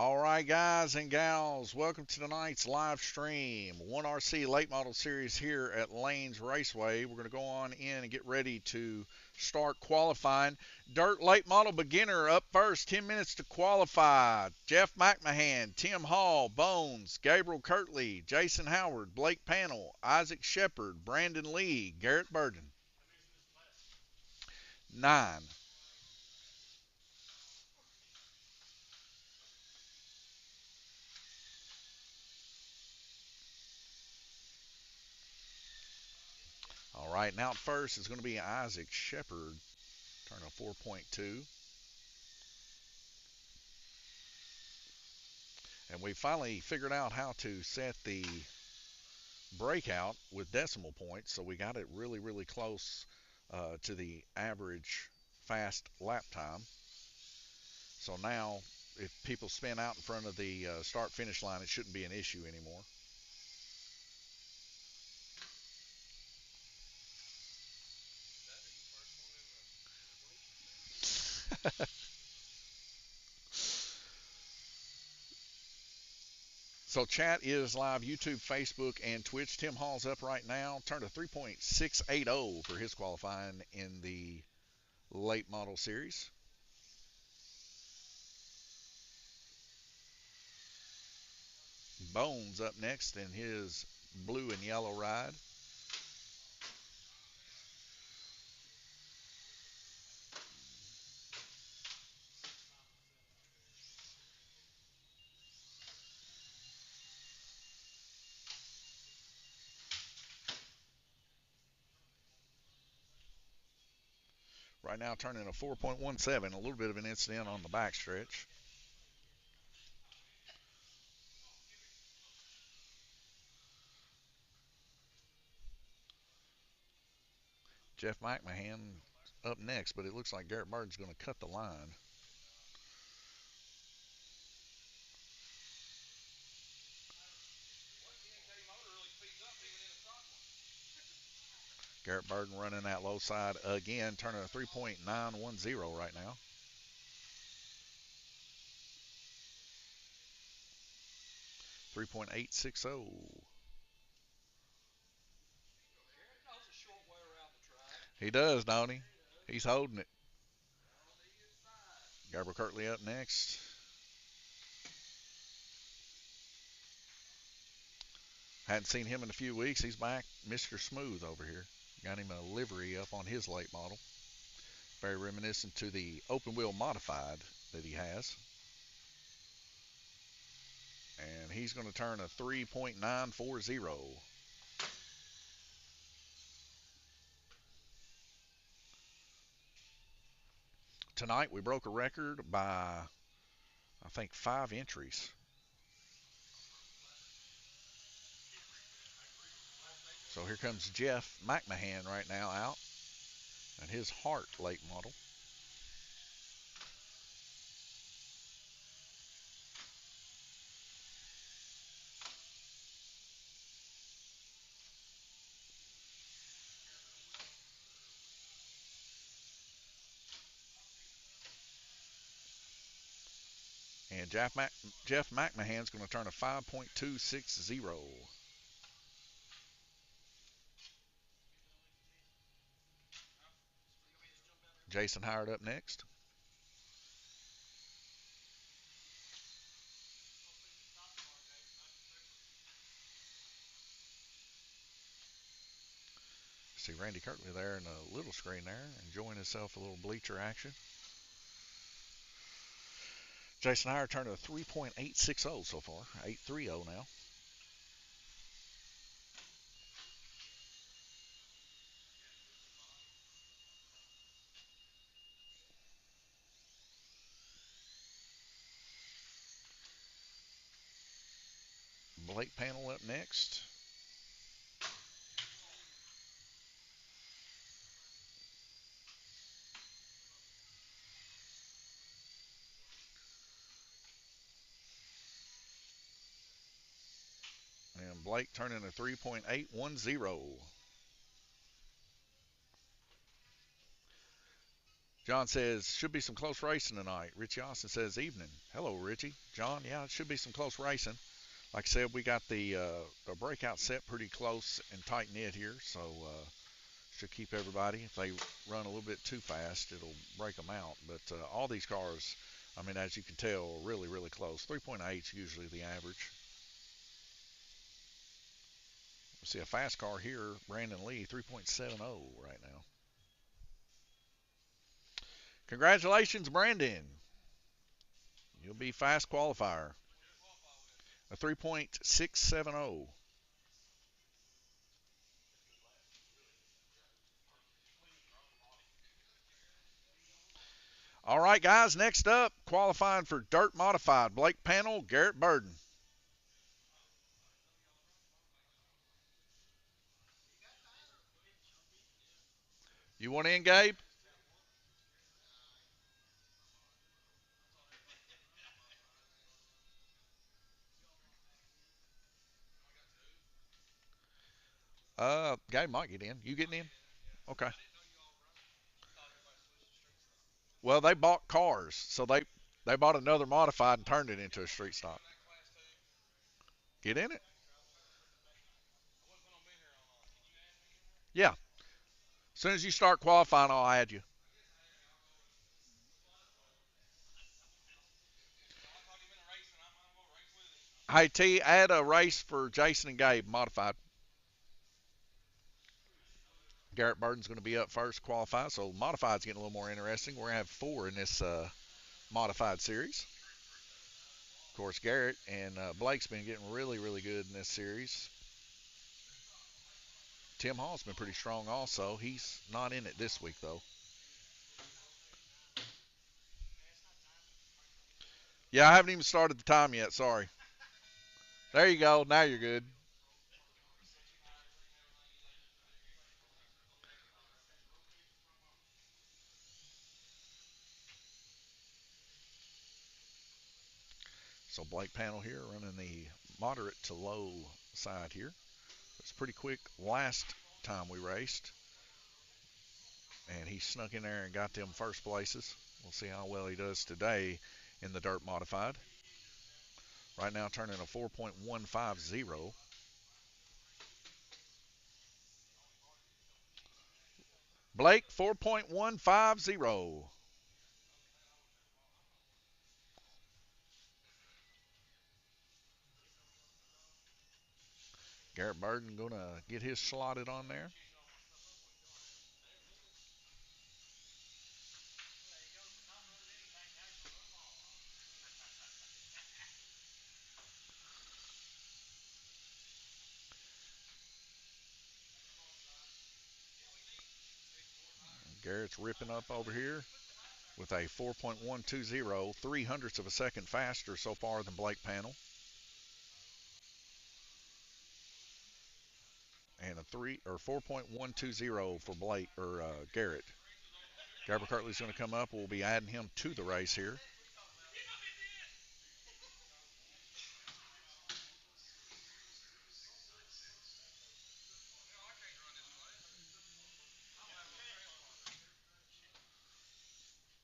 All right, guys and gals, welcome to tonight's live stream. 1RC Late Model Series here at Lanes Raceway. We're going to go on in and get ready to start qualifying. Dirt Late Model Beginner up first, 10 minutes to qualify. Jeff McMahon, Tim Hall, Bones, Gabriel Kirtley, Jason Howard, Blake Panel, Isaac Shepard, Brandon Lee, Garrett Burden. 9. All right, now first is going to be Isaac Shepard, turning 4.2. And we finally figured out how to set the breakout with decimal points, so we got it really close to the average fast lap time. So now if people spin out in front of the start finish line, it shouldn't be an issue anymore. So chat is live, YouTube, Facebook, and Twitch. Tim Hall's up right now. Turned a 3.680 for his qualifying in the late model series. Bones up next in his blue and yellow ride. Right now turning a 4.17, a little bit of an incident on the backstretch. Jeff McMahon up next, but it looks like Garrett Burden's going to cut the line. Garrett Burden running that low side again, turning a 3.910 right now. .860. He does, don't he? He's holding it. Gabriel Kirtley up next. Hadn't seen him in a few weeks. He's back, Mr. Smooth over here. Got him a livery up on his late model. Very reminiscent to the open wheel modified that he has. And he's going to turn a 3.940. Tonight we broke a record by, I think, 5 entries. So here comes Jeff McMahon right now out, and his Hart late model. And Jeff McMahon's going to turn a 5.260. Jason Howard up next. See Randy Kirtley there in the little screen there, enjoying himself a little bleacher action. Jason Howard turned a 3.860 so far, 830 now. Blake Panel up next. And Blake turning a 3.810. John says, should be some close racing tonight. Richie Austin says, evening. Hello, Richie. John, yeah, it should be some close racing. Like I said, we got the breakout set pretty close and tight knit here, so should keep everybody. If they run a little bit too fast, it'll break them out. But all these cars, I mean, as you can tell, are really, really close. 3.8 is usually the average. We see a fast car here, Brandon Lee, 3.70 right now. Congratulations, Brandon. You'll be fast qualifier. A 3.670. All right, guys, next up, qualifying for Dirt Modified, Blake Panel, Garrett Burden. You want in, Gabe? Gabe might get in. You getting in? Okay. Well, they bought cars, so they bought another modified and turned it into a street stock. Get in it? Yeah. As soon as you start qualifying, I'll add you. Hey, T, add a race for Jason and Gabe, modified. Garrett Burden's going to be up first, qualified, so modified's getting a little more interesting. We're going to have 4 in this modified series. Of course, Garrett and Blake's been getting really, really good in this series. Tim Hall's been pretty strong also. He's not in it this week, though. Yeah, I haven't even started the time yet. Sorry. There you go. Now you're good. So Blake Panel here running the moderate to low side here. It's pretty quick last time we raced. And he snuck in there and got them first places. We'll see how well he does today in the dirt modified. Right now turning a 4.150. Blake, 4.150. Garrett Burden going to get his slotted on there. Garrett's ripping up over here with a 4.120, 300ths of a second faster so far than Blake Panel. And a 4.120 for Blake or Garrett. Gabriel Kirtley's going to come up. We'll be adding him to the race here.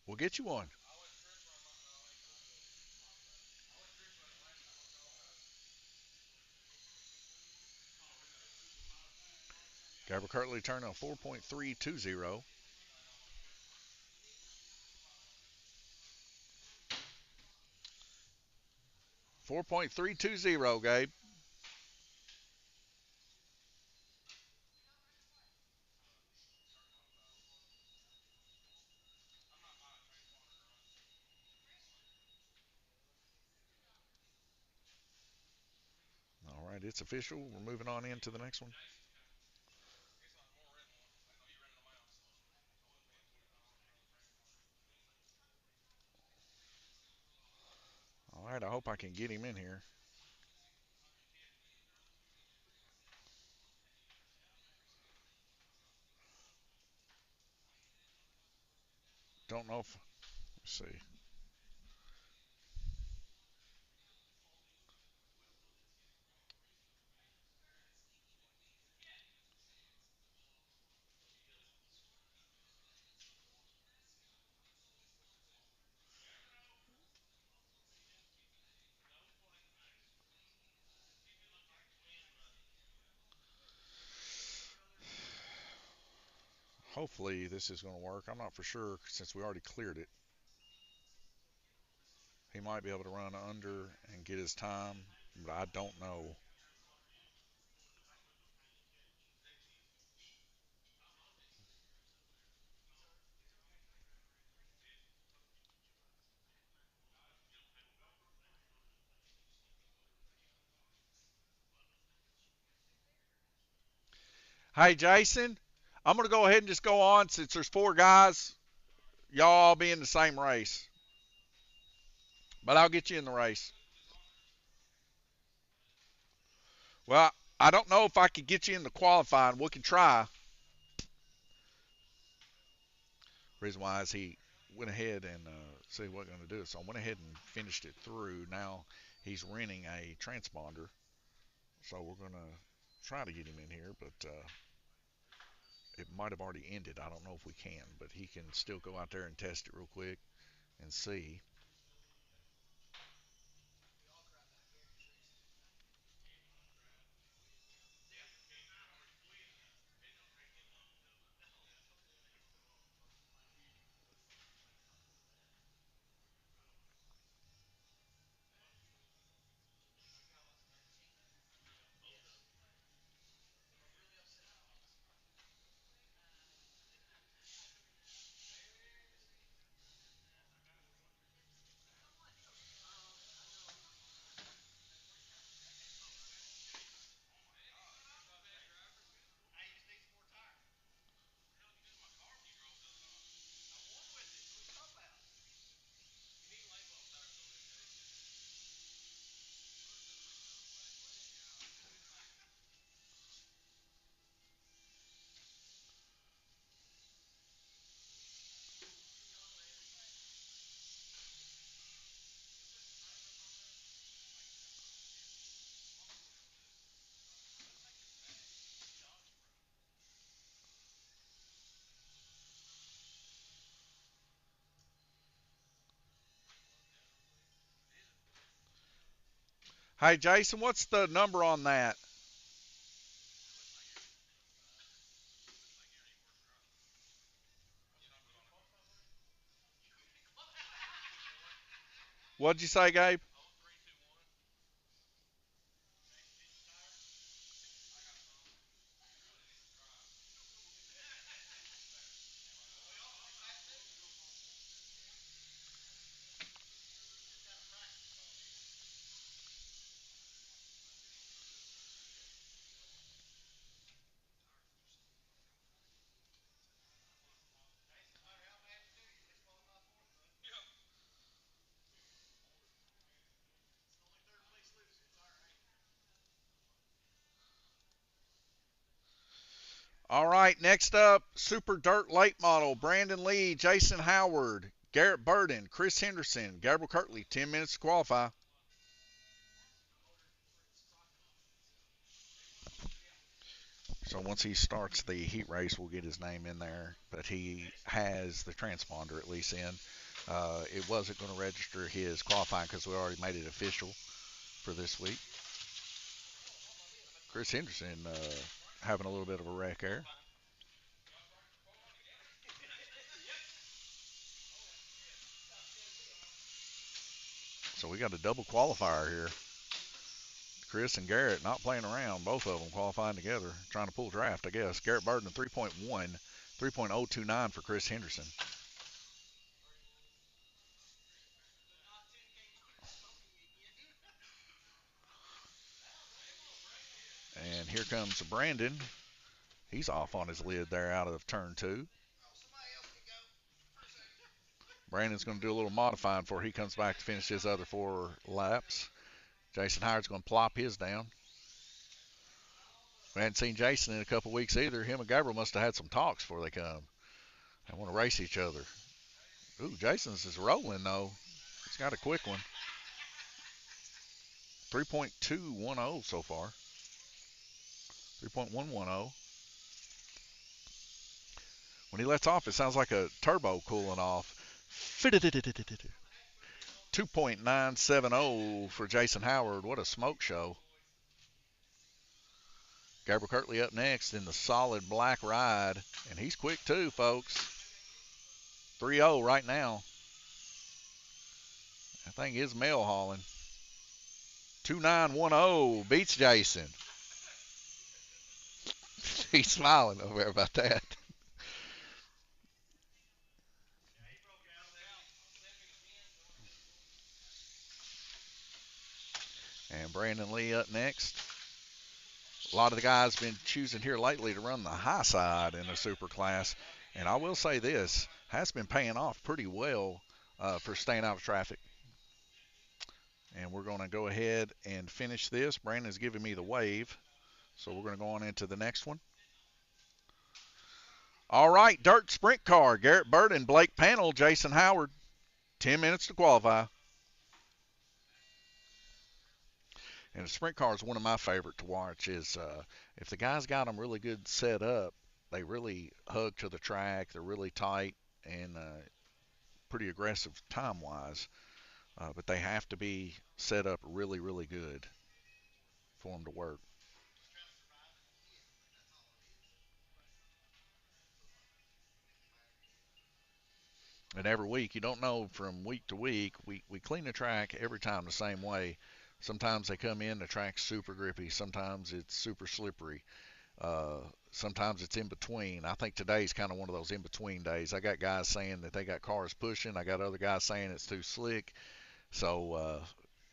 We'll get you one. Gabriel Kirtley turning a 4.320. 4.320, Gabe. All right, it's official. We're moving on into the next one. All right, I hope I can get him in here. Don't know if, let's see. Hopefully this is going to work. I'm not for sure since we already cleared it. He might be able to run under and get his time, but I don't know. Hey, Jason, I'm going to go ahead and just go on since there's 4 guys. Y'all all be in the same race, but I'll get you in the race. Well, I don't know if I could get you in the qualifying. We can try. Reason why is he went ahead and see what going to do. So I went ahead and finished it through. Now he's renting a transponder. So we're going to try to get him in here, but it might have already ended. I don't know if we can, but he can still go out there and test it real quick and see. Hey, Jason, what's the number on that? What'd you say, Gabe? All right, next up, Super Dirt Late Model, Brandon Lee, Jason Howard, Garrett Burden, Chris Henderson, Gabriel Kirtley, 10 minutes to qualify. So once he starts the heat race, we'll get his name in there. But he has the transponder at least in. It wasn't going to register his qualifying because we already made it official for this week. Chris Henderson having a little bit of a wreck there. So we got a double qualifier here. Chris and Garrett not playing around, both of them qualifying together, trying to pull draft, I guess. Garrett Burden 3.1, 3.029 for Chris Henderson. And here comes Brandon. He's off on his lid there out of turn 2. Brandon's going to do a little modifying before he comes back to finish his other 4 laps. Jason Howard's going to plop his down. We hadn't seen Jason in a couple weeks either. Him and Gabriel must have had some talks before they come. They want to race each other. Ooh, Jason's is rolling though. He's got a quick one. 3.210 so far. 3.110. When he lets off, it sounds like a turbo cooling off. 2.970 for Jason Howard. What a smoke show. Gabriel Kirtley up next in the solid black ride, and he's quick too, folks. 3-0 right now. That thing is mail hauling. 2910 beats Jason. He's smiling over there about that. And Brandon Lee up next. A lot of the guys been choosing here lately to run the high side in the super class. And I will say this, has been paying off pretty well for staying out of traffic. And we're going to go ahead and finish this. Brandon's giving me the wave. So we're going to go on into the next one. All right, dirt sprint car. Garrett Burden, Blake Panel, Jason Howard. 10 minutes to qualify. And the sprint car is one of my favorite to watch. Is if the guys got them really good set up, they really hug to the track. They're really tight and pretty aggressive time-wise. But they have to be set up really, really good for them to work. And every week, you don't know from week to week, we clean the track every time the same way. Sometimes they come in, the track's super grippy. Sometimes it's super slippery. Sometimes it's in between. I think today's kind of one of those in between days. I got guys saying that they got cars pushing. I got other guys saying it's too slick. So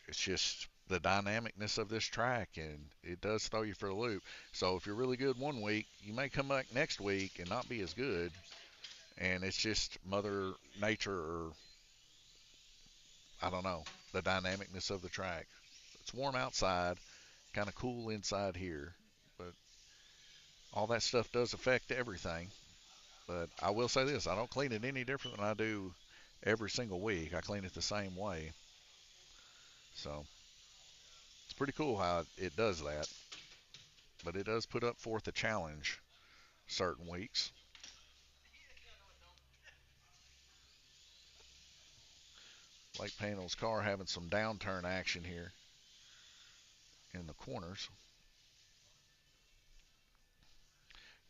it's just the dynamicness of this track, and it does throw you for a loop. So if you're really good one week, you may come back next week and not be as good. And it's just Mother Nature, or I don't know, the dynamicness of the track. It's warm outside, kind of cool inside here, but all that stuff does affect everything. But I will say this, I don't clean it any different than I do every single week. I clean it the same way. So it's pretty cool how it does that. But it does put up forth a challenge certain weeks. Blake Panel's car having some downturn action here in the corners.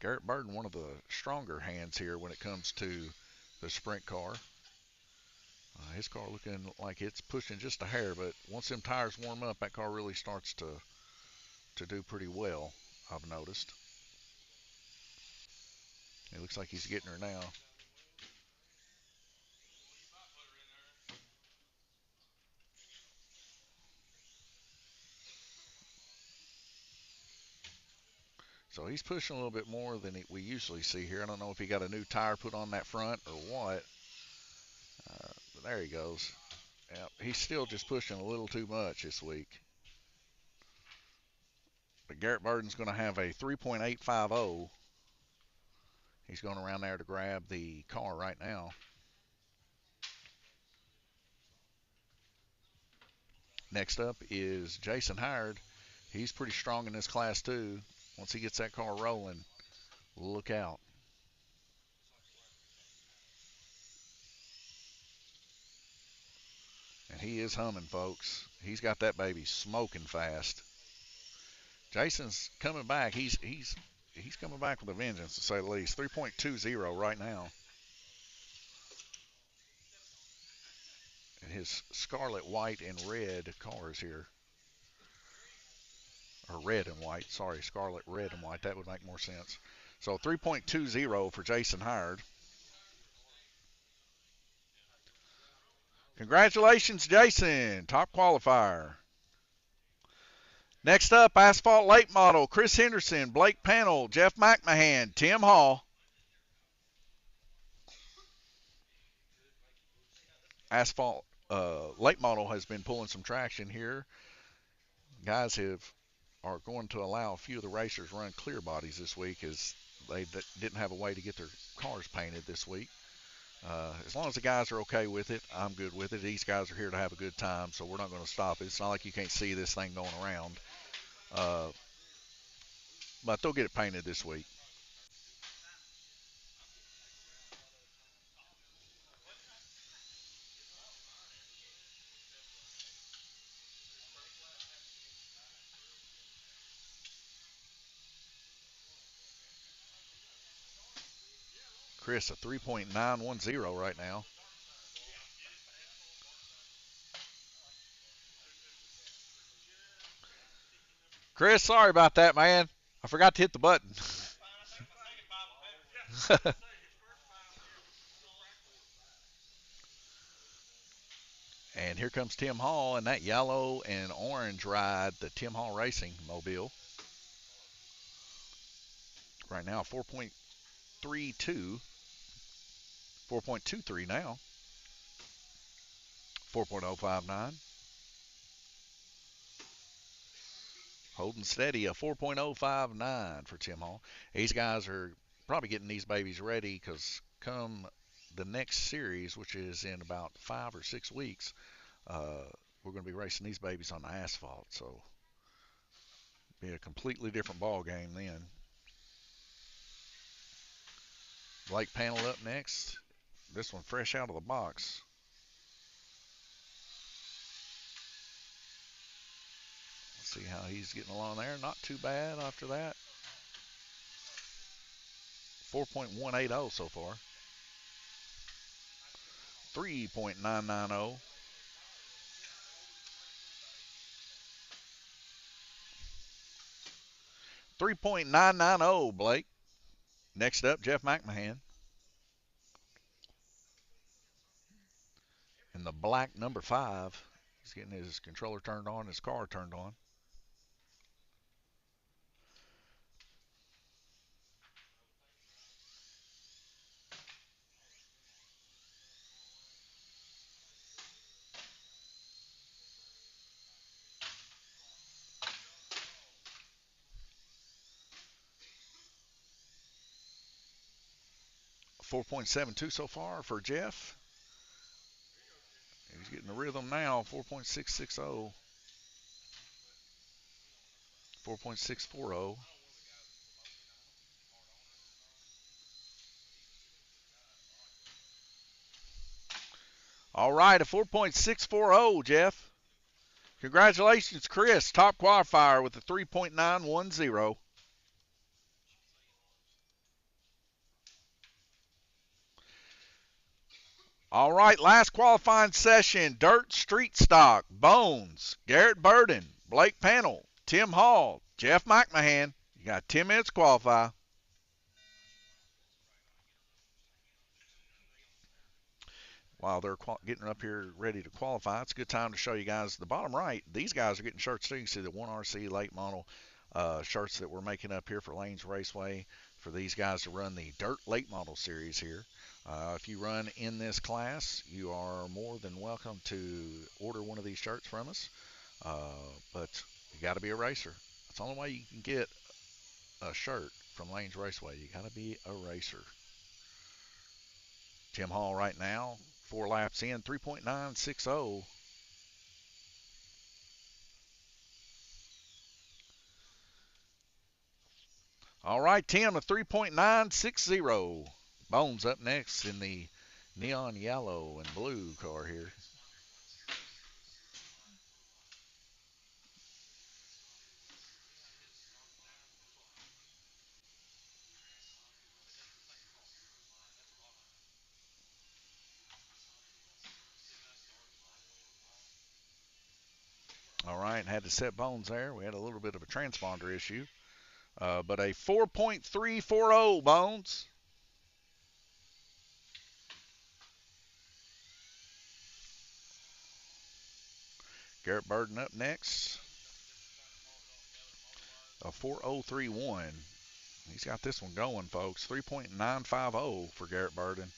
Garrett Burden, one of the stronger hands here when it comes to the sprint car. His car looking like it's pushing just a hair, but once them tires warm up, that car really starts to do pretty well, I've noticed. It looks like he's getting her now. So he's pushing a little bit more than we usually see here. I don't know if he got a new tire put on that front or what. But there he goes. Yep, he's still just pushing a little too much this week. But Garrett Burden's going to have a 3.850. He's going around there to grab the car right now. Next up is Jason Howard. He's pretty strong in this class too. Once he gets that car rolling, look out. And he is humming, folks. He's got that baby smoking fast. Jason's coming back. He's coming back with a vengeance, to say the least. 3.20 right now. And his scarlet, white, and red cars here. Or red and white. Sorry, scarlet, red, and white. That would make more sense. So 3.20 for Jason Howard. Congratulations, Jason. Top qualifier. Next up, Asphalt Late Model, Chris Henderson, Blake Panel, Jeff McMahon, Tim Hall. Asphalt Late Model has been pulling some traction here. Guys are going to allow a few of the racers run clear bodies this week, as they didn't have a way to get their cars painted this week. As long as the guys are okay with it, I'm good with it. These guys are here to have a good time, so we're not going to stop it. It's not like you can't see this thing going around. But they'll get it painted this week. Chris, a 3.910 right now. Chris, sorry about that, man. I forgot to hit the button. And here comes Tim Hall in that yellow and orange ride, the Tim Hall Racing Mobile. Right now, 4.32, 4.23 now, 4.059. Holding steady, a 4.059 for Tim Hall. These guys are probably getting these babies ready because come the next series, which is in about 5 or 6 weeks, we're going to be racing these babies on the asphalt. So be a completely different ball game then. Blake Panel up next. This one fresh out of the box. Let's see how he's getting along there. Not too bad after that. 4.180 so far. 3.990. 3.990, Blake. Next up, Jeff McMahon. In the black number 5. He's getting his controller turned on, his car turned on. 4.72 so far for Jeff. He's getting the rhythm now. 4.660. 4.640. All right, a 4.640, Jeff. Congratulations, Chris. Top qualifier with a 3.910. All right, last qualifying session. Dirt Street Stock. Bones. Garrett Burden. Blake Panel. Tim Hall. Jeff McMahon. You got 10 minutes to qualify. While they're getting up here ready to qualify, it's a good time to show you guys the bottom right. These guys are getting shirts too. You can see the 1RC late model shirts that we're making up here for Lanes Raceway for these guys to run the Dirt Late Model Series here. If you run in this class, you are more than welcome to order one of these shirts from us. But you got to be a racer. That's the only way you can get a shirt from Lanes Raceway. You got to be a racer. Tim Hall right now, 4 laps in, 3.960. All right, Tim, a 3.960. Bones up next in the neon yellow and blue car here. All right, had to set Bones there. We had a little bit of a transponder issue. But a 4.340, Bones. Garrett Burden up next. A 4.031. He's got this one going, folks. 3.950 for Garrett Burden.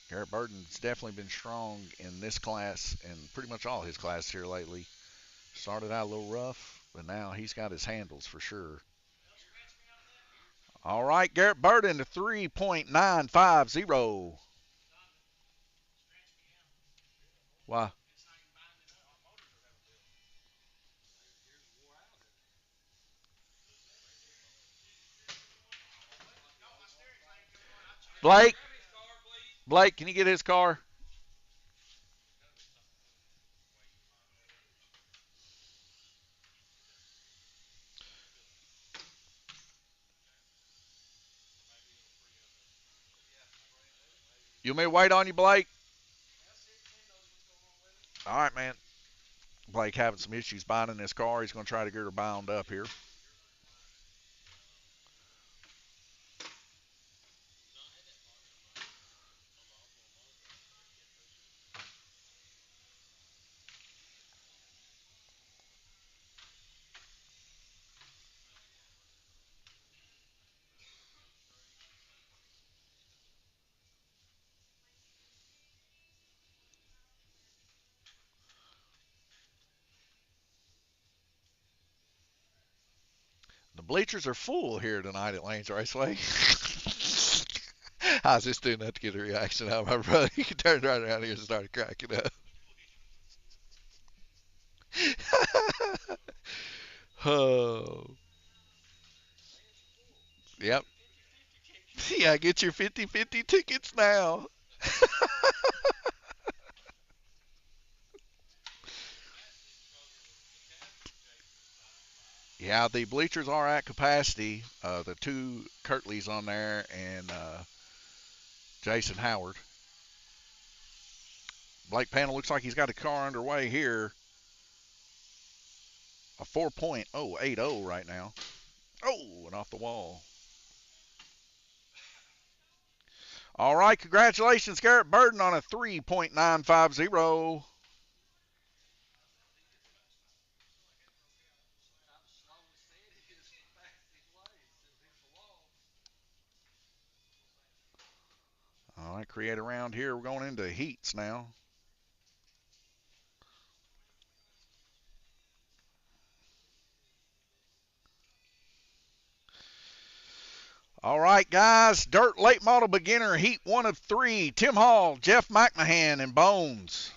Garrett Burden's definitely been strong in this class and pretty much all his classes here lately. Started out a little rough, but now he's got his handles for sure. All right, Garrett Burden to 3.950. Why? Blake? Blake, can you get his car? You may wait on you, Blake? All right, man. Blake having some issues binding his car. He's going to try to get her bound up here. The bleachers are full here tonight at Lanes Raceway. I was just doing that to get a reaction out of my brother. He turned right around here and started cracking up. Oh, yep. Yeah, get your 50-50 tickets now. Yeah, the bleachers are at capacity. The two Kirtleys on there and Jason Howard. Blake Panel looks like he's got a car underway here. A 4.080 right now. Oh, and off the wall. All right, congratulations, Garrett Burden on a 3.950. All right, create a round here. We're going into heats now. All right, guys. Dirt late model beginner, heat 1 of 3. Tim Hall, Jeff McMahon, and Bones.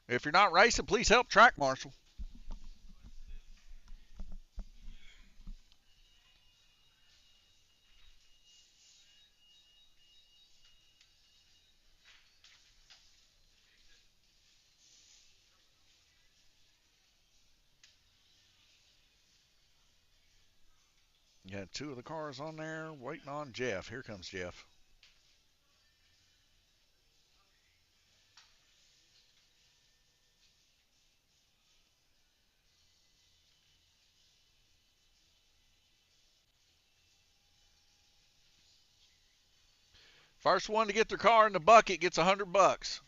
If you're not racing, please help track marshal. You got 2 of the cars on there waiting on Jeff. Here comes Jeff. First one to get their car in the bucket gets $100.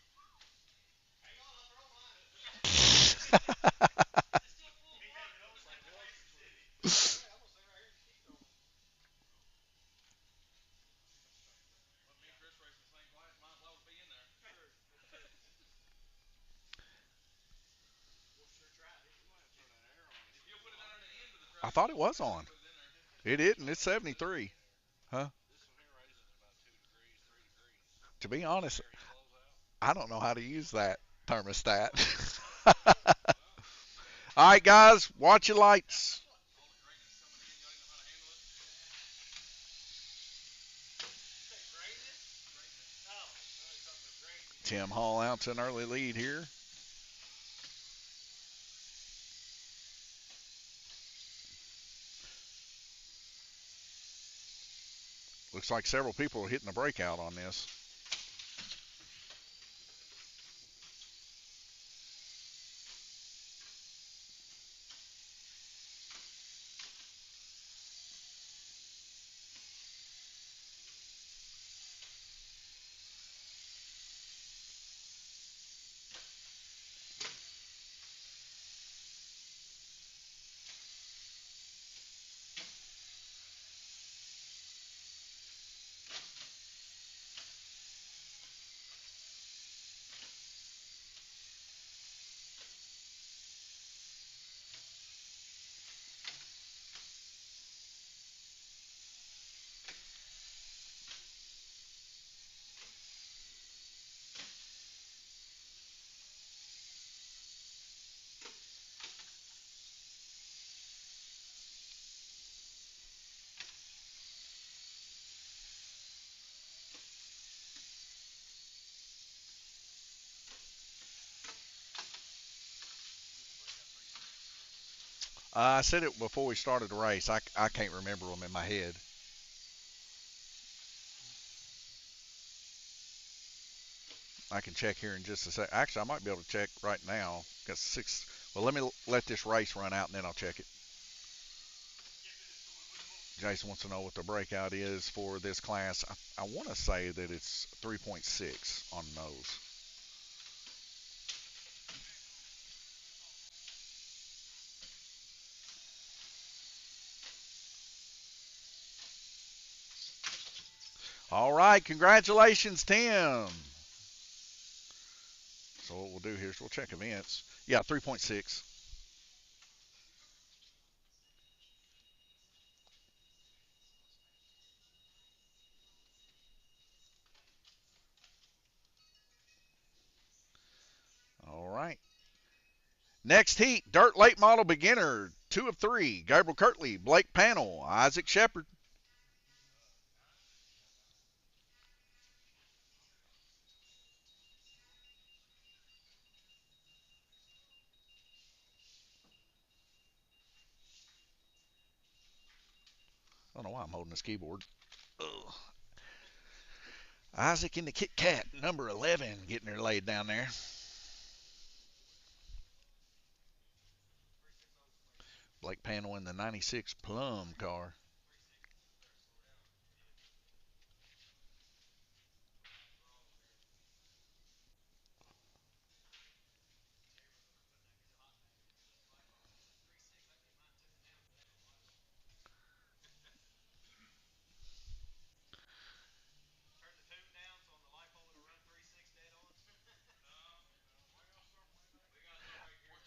I thought it was on. It isn't. It's 73. Huh? To be honest, I don't know how to use that thermostat. All right, guys, watch your lights. Tim Hall out to an early lead here. Looks like several people are hitting the breakout on this. I said it before we started the race. I can't remember them in my head. I can check here in just a sec. Actually, I might be able to check right now. Got 6. Well, let me let this race run out and then I'll check it. Jason wants to know what the breakout is for this class. I want to say that it's 3.6 on those. All right, congratulations, Tim. So what we'll do here is we'll check events. Yeah, 3.6. All right. Next heat, dirt late model beginner, 2 of 3. Gabriel Kirtley, Blake Panel, Isaac Shepard. I don't know why I'm holding this keyboard. Ugh. Isaac in the Kit Kat, number 11, getting her laid down there. Blake Panel in the 96 Plum car.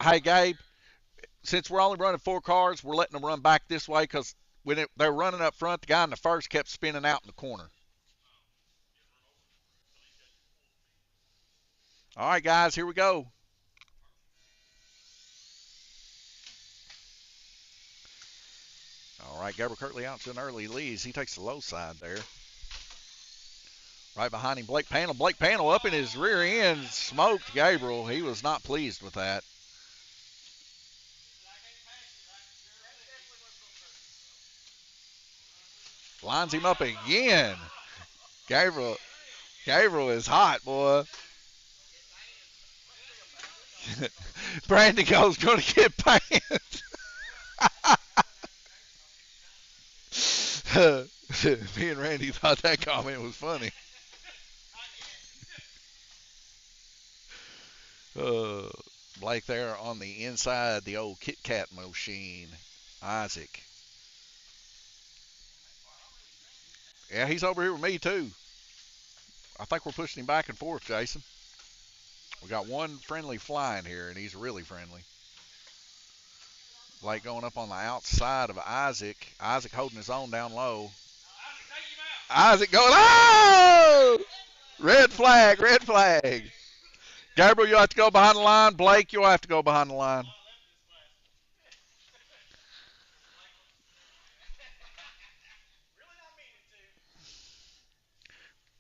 Hey, Gabe, since we're only running 4 cars, we're letting them run back this way because when they're running up front, the guy in the first kept spinning out in the corner. All right, guys, here we go. All right, Gabriel Kirtley out to an early lead. He takes the low side there. Right behind him, Blake Panel. Blake Panel up in his rear end smoked Gabriel. He was not pleased with that. Lines him up again. Gabriel is hot, boy. Brandon goes going to get pants. Me and Randy thought that comment was funny. Uh, Blake there on the inside, the old Kit Kat machine. Isaac. Yeah, he's over here with me too. I think we're pushing him back and forth, Jason. We got one friendly flying here, and he's really friendly. Blake going up on the outside of Isaac. Isaac holding his own down low. Isaac going, oh! Red flag, red flag. Gabriel, you'll have to go behind the line. Blake, you'll have to go behind the line.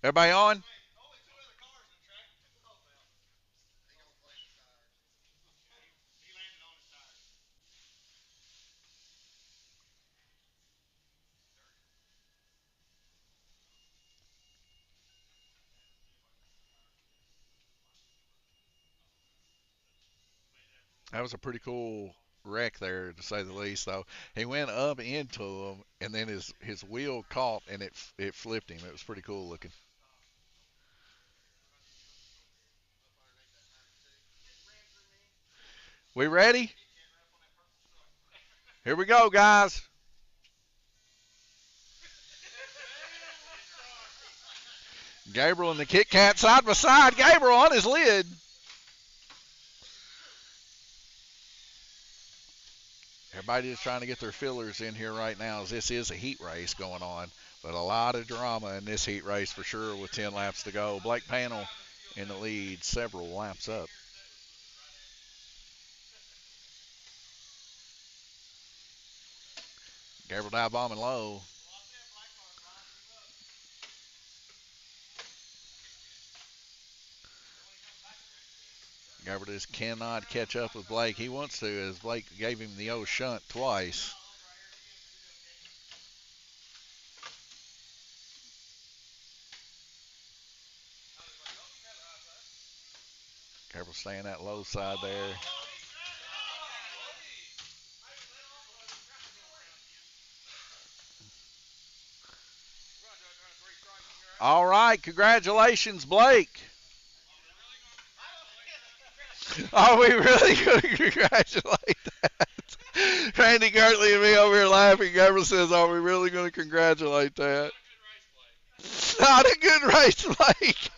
Everybody on? That was a pretty cool wreck there, to say the least. Though he went up into him, and then his wheel caught, and it flipped him. It was pretty cool looking. We ready? Here we go, guys. Gabriel and the Kit Kat side by side. Gabriel on his lid. Everybody is trying to get their fillers in here right now, as this is a heat race going on. But a lot of drama in this heat race for sure with 10 laps to go. Blake Panel in the lead, several laps up. Gabriel dive bombing low. Garber just cannot catch up with Blake. He wants to, as Blake gave him the old shunt twice. Garber staying that low side there. All right, congratulations, Blake. Are we really going to congratulate that? Randy Gertley and me over here laughing. Gabriel says, are we really going to congratulate that? Not a good race, Blake.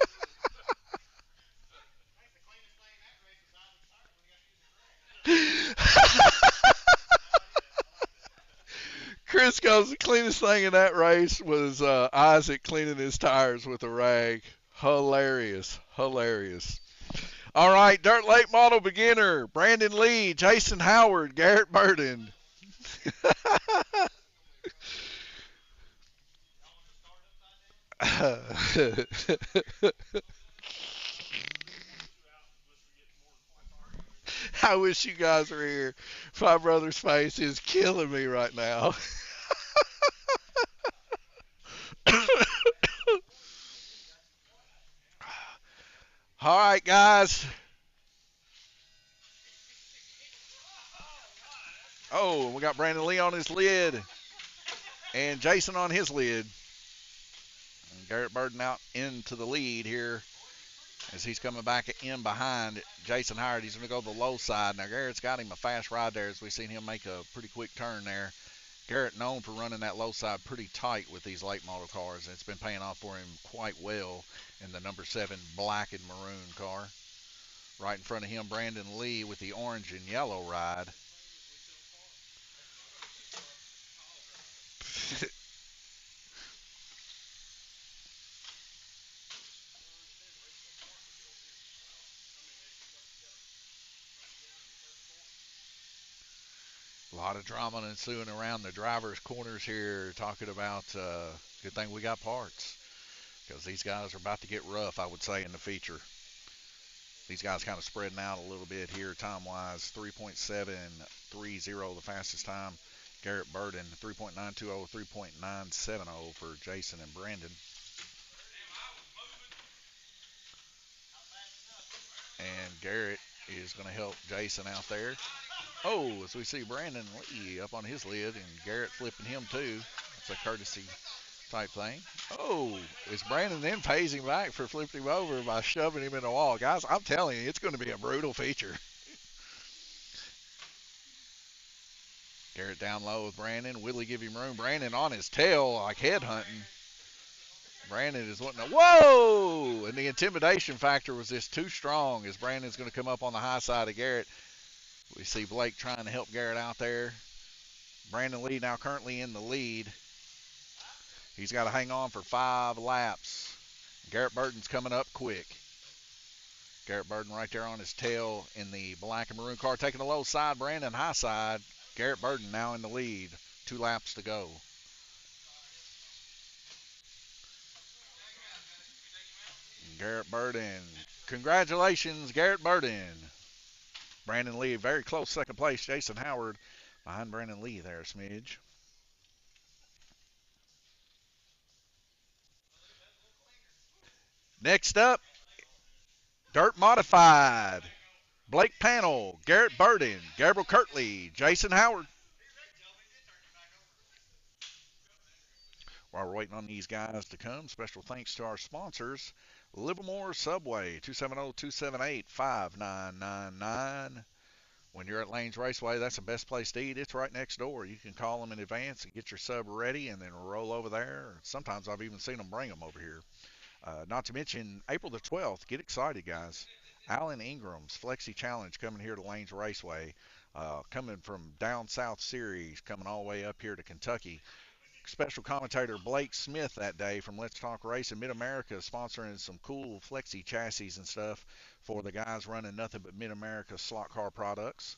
Chris goes, the cleanest thing in that race was Isaac cleaning his tires with a rag. Hilarious. Hilarious. All right, Dirt Late Model Beginner, Brandon Lee, Jason Howard, Garrett Burden. I wish you guys were here. My brother's face is killing me right now. All right, guys. Oh, we got Brandon Lee on his lid and Jason on his lid. And Garrett Burden out into the lead here as he's coming back in behind Jason Howard. He's going to go to the low side. Now, Garrett's got him a fast ride there as we've seen him make a pretty quick turn there. Garrett known for running that low side pretty tight with these late model cars, and it's been paying off for him quite well in the number 7 black and maroon car. Right in front of him, Brandon Lee with the orange and yellow ride. A lot of drama ensuing around the drivers' corners here, talking about good thing we got parts, because these guys are about to get rough, I would say, in the feature. These guys kind of spreading out a little bit here time-wise. 3.730 the fastest time. Garrett Burden, 3.920, 3.970 for Jason and Brandon. And Garrett is going to help Jason out there. Oh, as we see Brandon Lee up on his lid and Garrett flipping him too. It's a courtesy type thing. Oh, is Brandon then pays him back for flipping him over by shoving him in the wall? Guys, I'm telling you, it's going to be a brutal feature. Garrett down low with Brandon. Will he give him room? Brandon on his tail like head hunting. Brandon is wanting to, whoa! And the intimidation factor was just too strong as Brandon's going to come up on the high side of Garrett. We see Blake trying to help Garrett out there. Brandon Lee now currently in the lead. He's got to hang on for 5 laps. Garrett Burden's coming up quick. Garrett Burden right there on his tail in the black and maroon car, taking the low side. Brandon high side. Garrett Burden now in the lead. 2 laps to go. Garrett Burden. Congratulations, Garrett Burden. Brandon Lee, very close second place. Jason Howard behind Brandon Lee there, Smidge. Next up, Dirt Modified. Blake Panel, Garrett Burden, Gabriel Kirtley, Jason Howard. While we're waiting on these guys to come, special thanks to our sponsors, Livermore Subway, 270-278-5999. When you're at Lanes Raceway, that's the best place to eat. It's right next door. You can call them in advance and get your sub ready and then roll over there. Sometimes I've even seen them bring them over here. Not to mention, April the 12th, get excited, guys. Alan Ingram's Flexi Challenge coming here to Lanes Raceway. Coming from Down South Series, coming all the way up here to Kentucky. Special commentator Blake Smith that day from Let's Talk Racing. Mid-America sponsoring some cool Flexi chassis and stuff for the guys running nothing but Mid-America slot car products.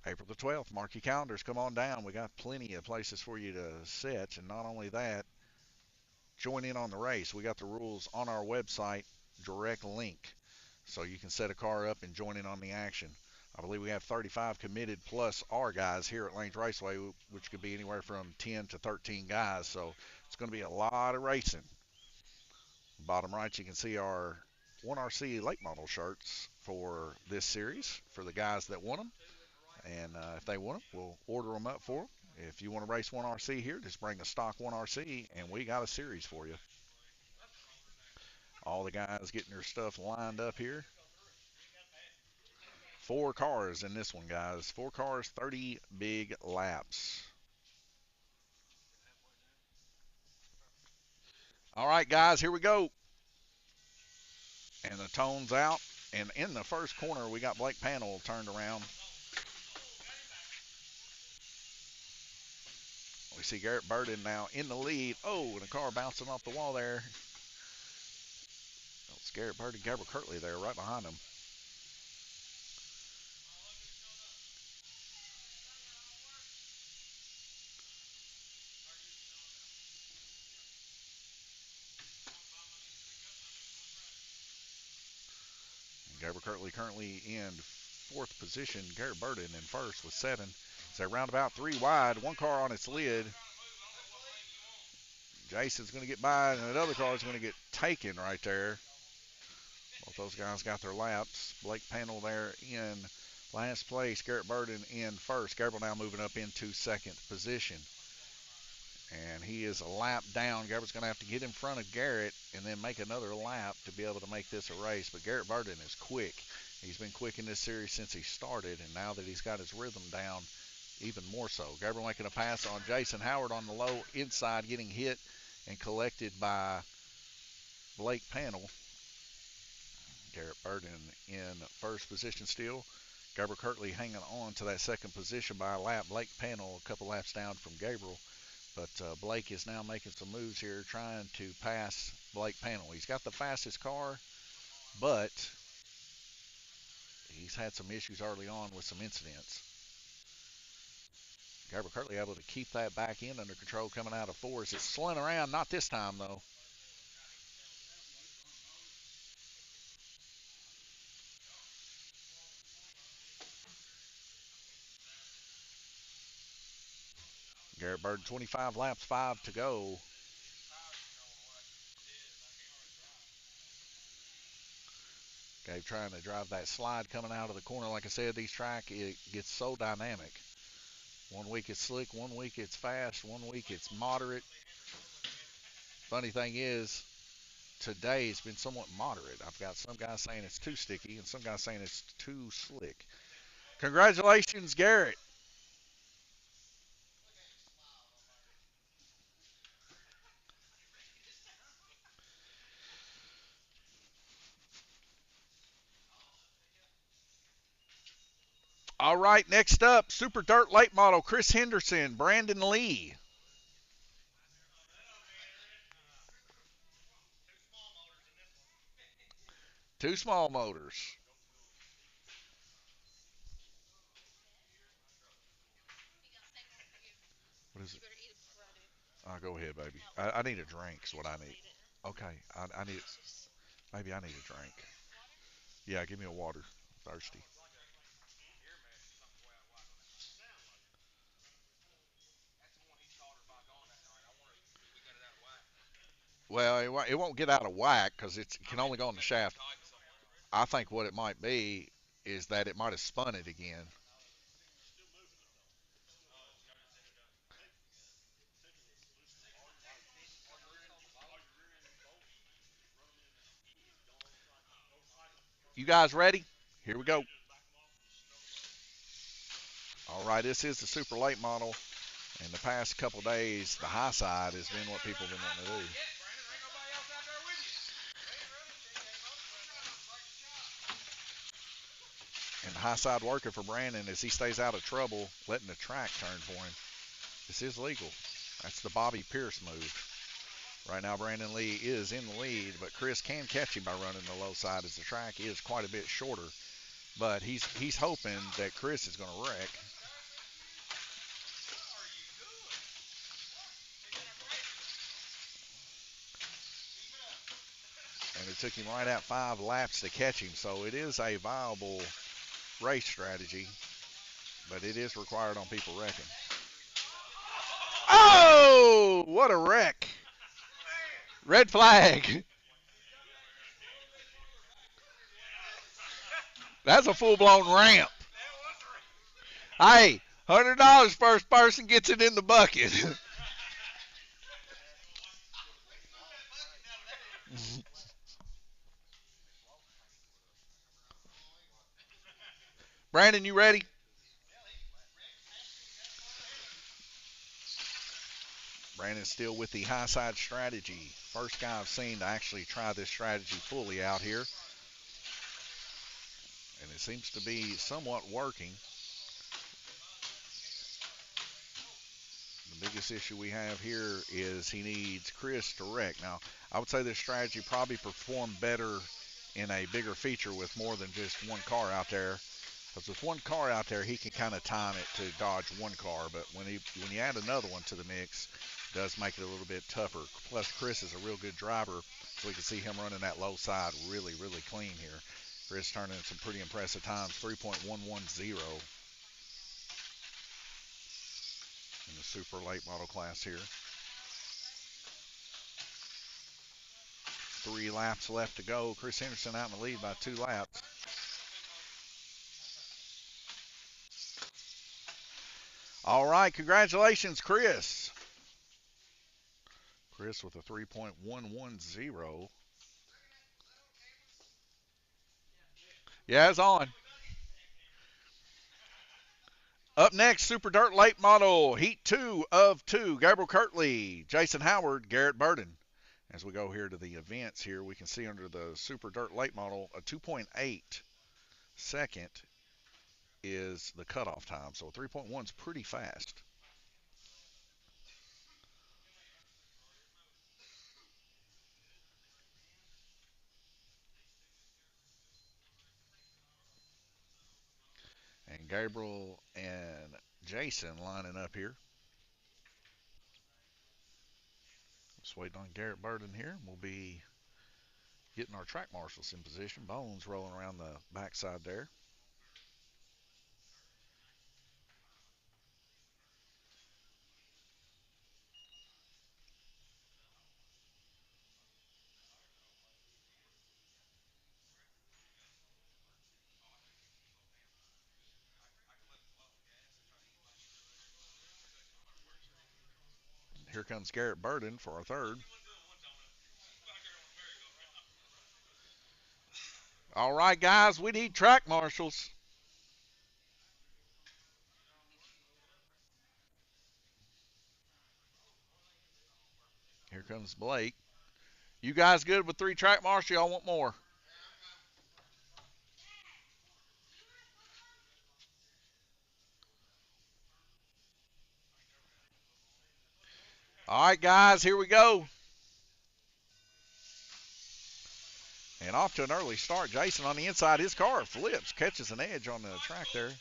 April the 12th, mark your calendars, come on down. We got plenty of places for you to sit, and not only that, join in on the race. We got the rules on our website, direct link. so you can set a car up and join in on the action. I believe we have 35 committed plus our guys here at Lanes Raceway, which could be anywhere from 10 to 13 guys. So it's going to be a lot of racing. Bottom right, you can see our 1RC late model shirts for this series for the guys that want them. And if they want them, we'll order them up for them. If you want to race 1RC here, just bring a stock 1RC, and we got a series for you. All the guys getting their stuff lined up here. 4 cars in this one, guys. 4 cars, 30 big laps. All right, guys, here we go. And the tone's out. And in the first corner, we got Blake Panel turned around. We see Garrett Burden now in the lead. Oh, and a car bouncing off the wall there. It's Garrett Burden, Gabriel Kirtley there right behind him. Gabriel Kirtley currently in 4th position. Garrett Burden in 1st with 7. So round about 3 wide. 1 car on its lid. Jason's going to get by, and another car is going to get taken right there. Both those guys got their laps. Blake Panel there in last place. Garrett Burden in 1st. Gabriel now moving up into 2nd position. And he is a lap down. Gabriel's going to have to get in front of Garrett and then make another lap to be able to make this a race. But Garrett Burden is quick. He's been quick in this series since he started, and now that he's got his rhythm down, even more so. Gabriel making a pass on Jason Howard on the low inside, getting hit and collected by Blake Panel. Garrett Burden in 1st position still. Gabriel Kirtley hanging on to that 2nd position by a lap. Blake Panel a couple laps down from Gabriel. But Blake is now making some moves here, trying to pass Blake Panel. He's got the fastest car, but he's had some issues early on with some incidents. Gabriel Kirtley able to keep that back end under control coming out of 4s. It's slowing around, not this time though. Garrett Burden 25 laps, 5 to go. Gabe trying to drive that slide coming out of the corner. Like I said, these track, it gets so dynamic. One week it's slick, one week it's fast, one week it's moderate. Funny thing is, today it's been somewhat moderate. I've got some guys saying it's too sticky and some guys saying it's too slick. Congratulations, Garrett. All right, next up, Super Dirt Late Model, Chris Henderson, Brandon Lee. Two small motors. What is it? Go ahead, baby. I need a drink. Is what I need. Okay, I need. Maybe I need a drink. Yeah, give me a water. I'm thirsty. Well, it won't get out of whack because it can only go on the shaft. I think what it might be is that it might have spun it again. You guys ready? Here we go. All right, this is the super late model. In the past couple days, the high side has been what people have been wanting to do. And the high side working for Brandon as he stays out of trouble, letting the track turn for him. This is legal. That's the Bobby Pierce move. Right now, Brandon Lee is in the lead, but Chris can catch him by running the low side as the track is quite a bit shorter. But he's hoping that Chris is going to wreck. And it took him right at 5 laps to catch him. So it is a viable race strategy, but it is required on people wrecking. Oh, what a wreck. Red flag. That's a full-blown ramp. Hey, $100 first person gets it in the bucket. Brandon, you ready? Brandon's still with the high side strategy. First guy I've seen to actually try this strategy fully out here. And it seems to be somewhat working. The biggest issue we have here is he needs Chris to wreck. Now, I would say this strategy probably performed better in a bigger feature with more than just one car out there. Because with one car out there, he can kind of time it to dodge one car. But when you add another one to the mix, it does make it a little bit tougher. Plus, Chris is a real good driver, so we can see him running that low side really, really clean here. Chris turning in some pretty impressive times, 3.110 in the super late model class here. 3 laps left to go. Chris Henderson out in the lead by 2 laps. All right, congratulations, Chris. Chris with a 3.110. Yeah, it's on. Up next, Super Dirt Late Model, Heat 2 of 2. Gabriel Kirtley, Jason Howard, Garrett Burden. As we go here to the events here, we can see under the Super Dirt Late Model, a 2.8 second is the cutoff time. So 3.1 is pretty fast. And Gabriel and Jason lining up here. Just waiting on Garrett Burden here. We'll be getting our track marshals in position. Bones rolling around the backside there. Here comes Garrett Burden for our third. All right, guys, we need track marshals. Here comes Blake. You guys good with 3 track marshals? Y'all want more? All right, guys, here we go. And off to an early start. Jason on the inside. His car flips, catches an edge on the track there.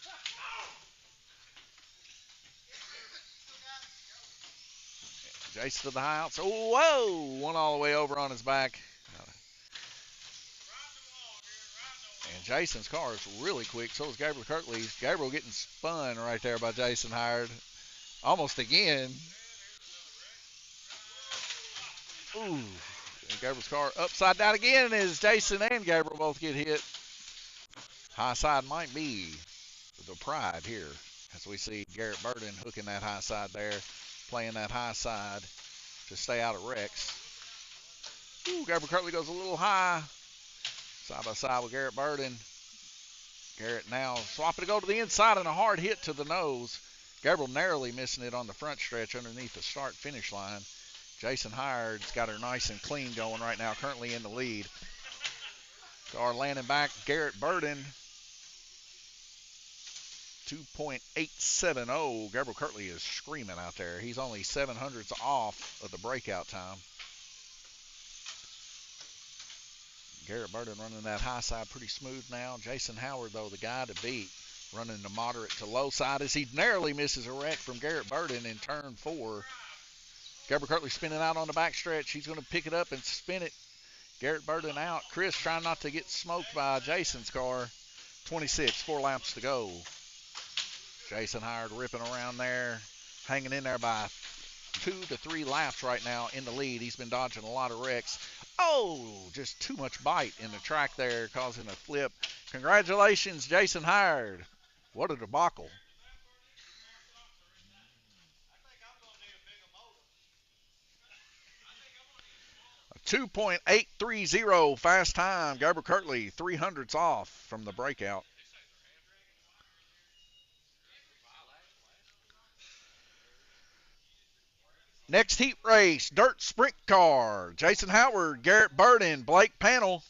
Jason to the high outs. Oh, whoa! One all the way over on his back. And Jason's car is really quick. So is Gabriel Kirtley's. Gabriel getting spun right there by Jason Howard. Almost again. Ooh. And Gabriel's car upside down again as Jason and Gabriel both get hit. High side might be the pride here. As we see Garrett Burden hooking that high side there. Playing that high side to stay out of wrecks. Ooh, Gabriel Kirtley goes a little high. Side by side with Garrett Burden. Garrett now swapping to go to the inside and a hard hit to the nose. Gabriel narrowly missing it on the front stretch underneath the start-finish line. Jason Howard's got her nice and clean going right now, currently in the lead. Car landing back, Garrett Burden. 2.870. Gabriel Kirtley is screaming out there. He's only 700ths off of the breakout time. Garrett Burden running that high side pretty smooth now. Jason Howard, though, the guy to beat, running the moderate to low side as he narrowly misses a wreck from Garrett Burden in turn 4. Gabriel Kirtley spinning out on the backstretch. He's going to pick it up and spin it. Garrett Burden out. Chris trying not to get smoked by Jason's car. 26, 4 laps to go. Jason Howard ripping around there, hanging in there by 2 to 3 laps right now in the lead. He's been dodging a lot of wrecks. Oh, just too much bite in the track there, causing a flip. Congratulations, Jason Howard. What a debacle. A 2.830 fast time. Gabriel Kirtley, 300s off from the breakout. Next heat race, dirt sprint car. Jason Howard, Garrett Burden, Blake Panel.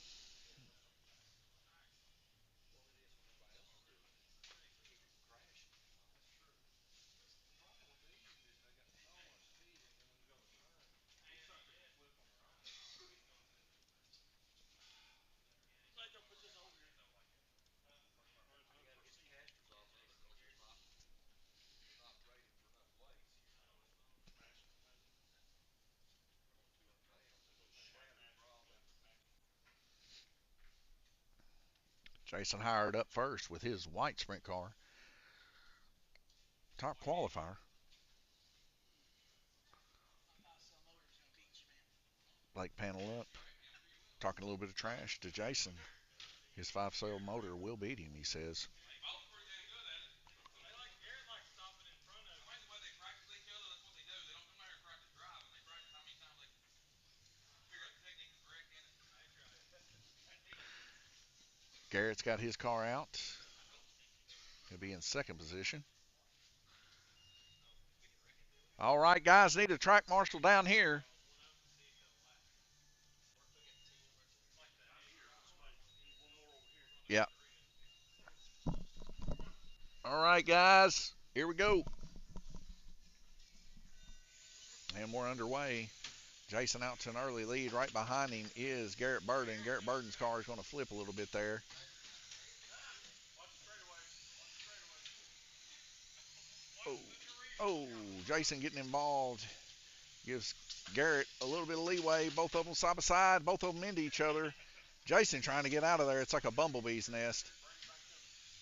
Jason Howard up first with his white sprint car. Top qualifier. Blake Panel up. Talking a little bit of trash to Jason. His 5-cell motor will beat him, he says. Garrett's got his car out. He'll be in second position. All right, guys, need a track marshal down here. Yeah. All right, guys, here we go. And we're underway. Jason out to an early lead. Right behind him is Garrett Burden. Garrett Burden's car is going to flip a little bit there. Oh, oh, Jason getting involved. Gives Garrett a little bit of leeway. Both of them side by side. Both of them into each other. Jason trying to get out of there. It's like a bumblebee's nest.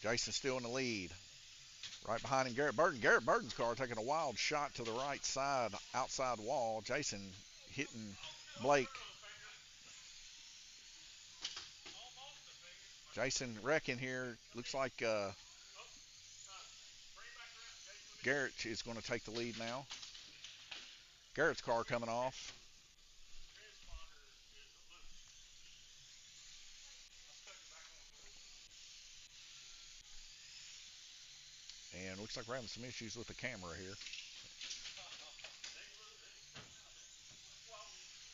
Jason still in the lead. Right behind him, Garrett Burden. Garrett Burden's car taking a wild shot to the right side, outside wall. Jason hitting Blake. Jason wrecking here. Looks like Garrett is going to take the lead now. Garrett's car coming off. And looks like we're having some issues with the camera here.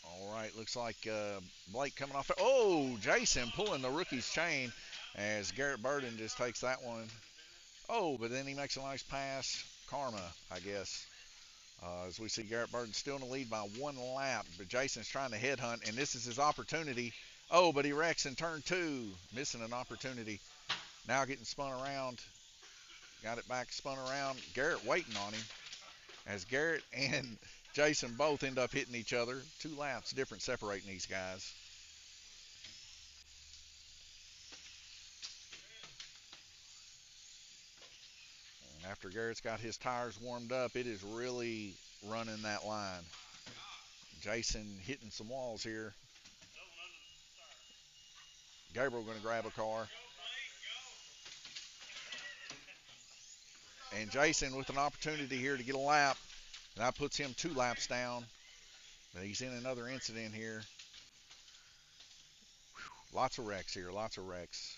All right, looks like Blake coming off. Oh, Jason pulling the rookie's chain as Garrett Burden just takes that one. Oh, but then he makes a nice pass. Karma, I guess. As we see Garrett Burden still in the lead by 1 lap, but Jason's trying to headhunt, and this is his opportunity. Oh, but he wrecks in turn 2, missing an opportunity. Now getting spun around. Got it back, spun around. Garrett waiting on him as Garrett and Jason both end up hitting each other. 2 laps difference separating these guys. And after Garrett's got his tires warmed up, it is really running that line. Jason hitting some walls here. Gabriel going to grab a car. And Jason with an opportunity here to get a lap. That puts him 2 laps down. But he's in another incident here. Lots of wrecks here, lots of wrecks.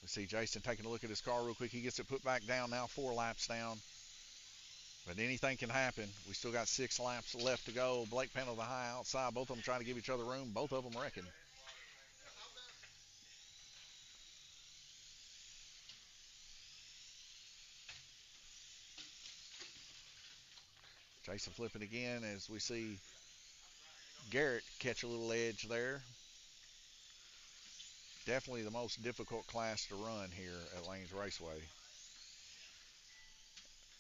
We see Jason taking a look at his car real quick. He gets it put back down now, 4 laps down. But anything can happen. We still got 6 laps left to go. Blake Panel the high outside. Both of them trying to give each other room. Both of them wrecking. Jason flipping again as we see Garrett catch a little edge there. Definitely the most difficult class to run here at Lanes Raceway.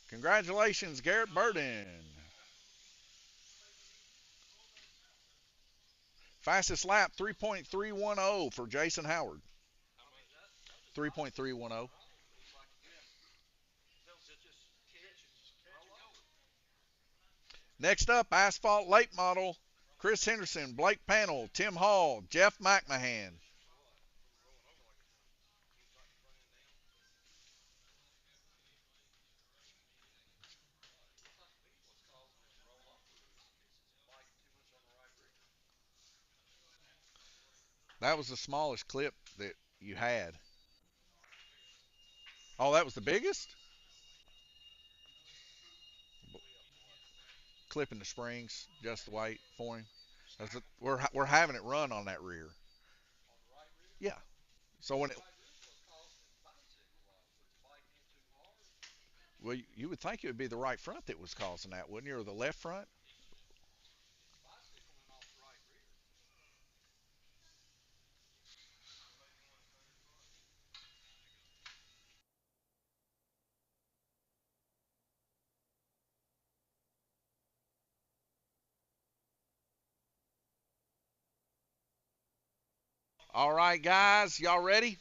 Congratulations, Garrett Burden. Fastest lap, 3.310 for Jason Howard. 3.310. Next up, Asphalt Late Model, Chris Henderson, Blake Panel, Tim Hall, Jeff McMahon. That was the smallest clip that you had. Oh, that was the biggest? Clipping the springs just the right for him. We're having it run on that rear. Yeah. So when it, well, you would think it would be the right front that was causing that, wouldn't you, or the left front? All right, guys, y'all ready?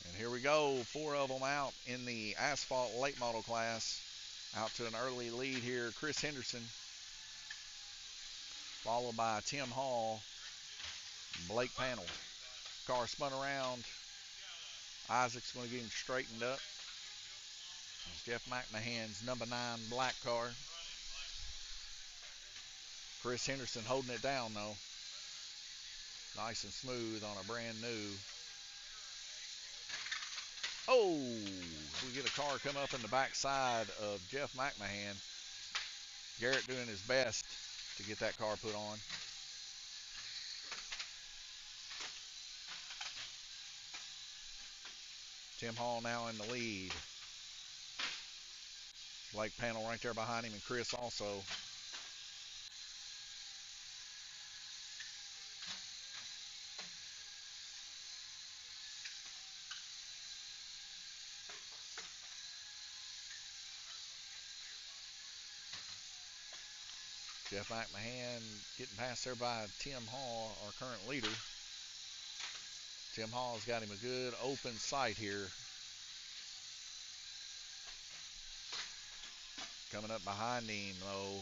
And here we go, four of them out in the asphalt late model class. Out to an early lead here, Chris Henderson, followed by Tim Hall, Blake Panel. Car spun around. Isaac's going to get him straightened up. It's Jeff McMahon's number 9 black car. Chris Henderson holding it down, though. Nice and smooth on a brand new. Oh, we get a car come up in the backside of Jeff McMahon. Garrett doing his best to get that car put on. Tim Hall now in the lead. Blake Panel right there behind him, and Chris also. Jeff McMahon getting past there by Tim Hall, our current leader. Tim Hall's got him a good open sight here. Coming up behind him, though,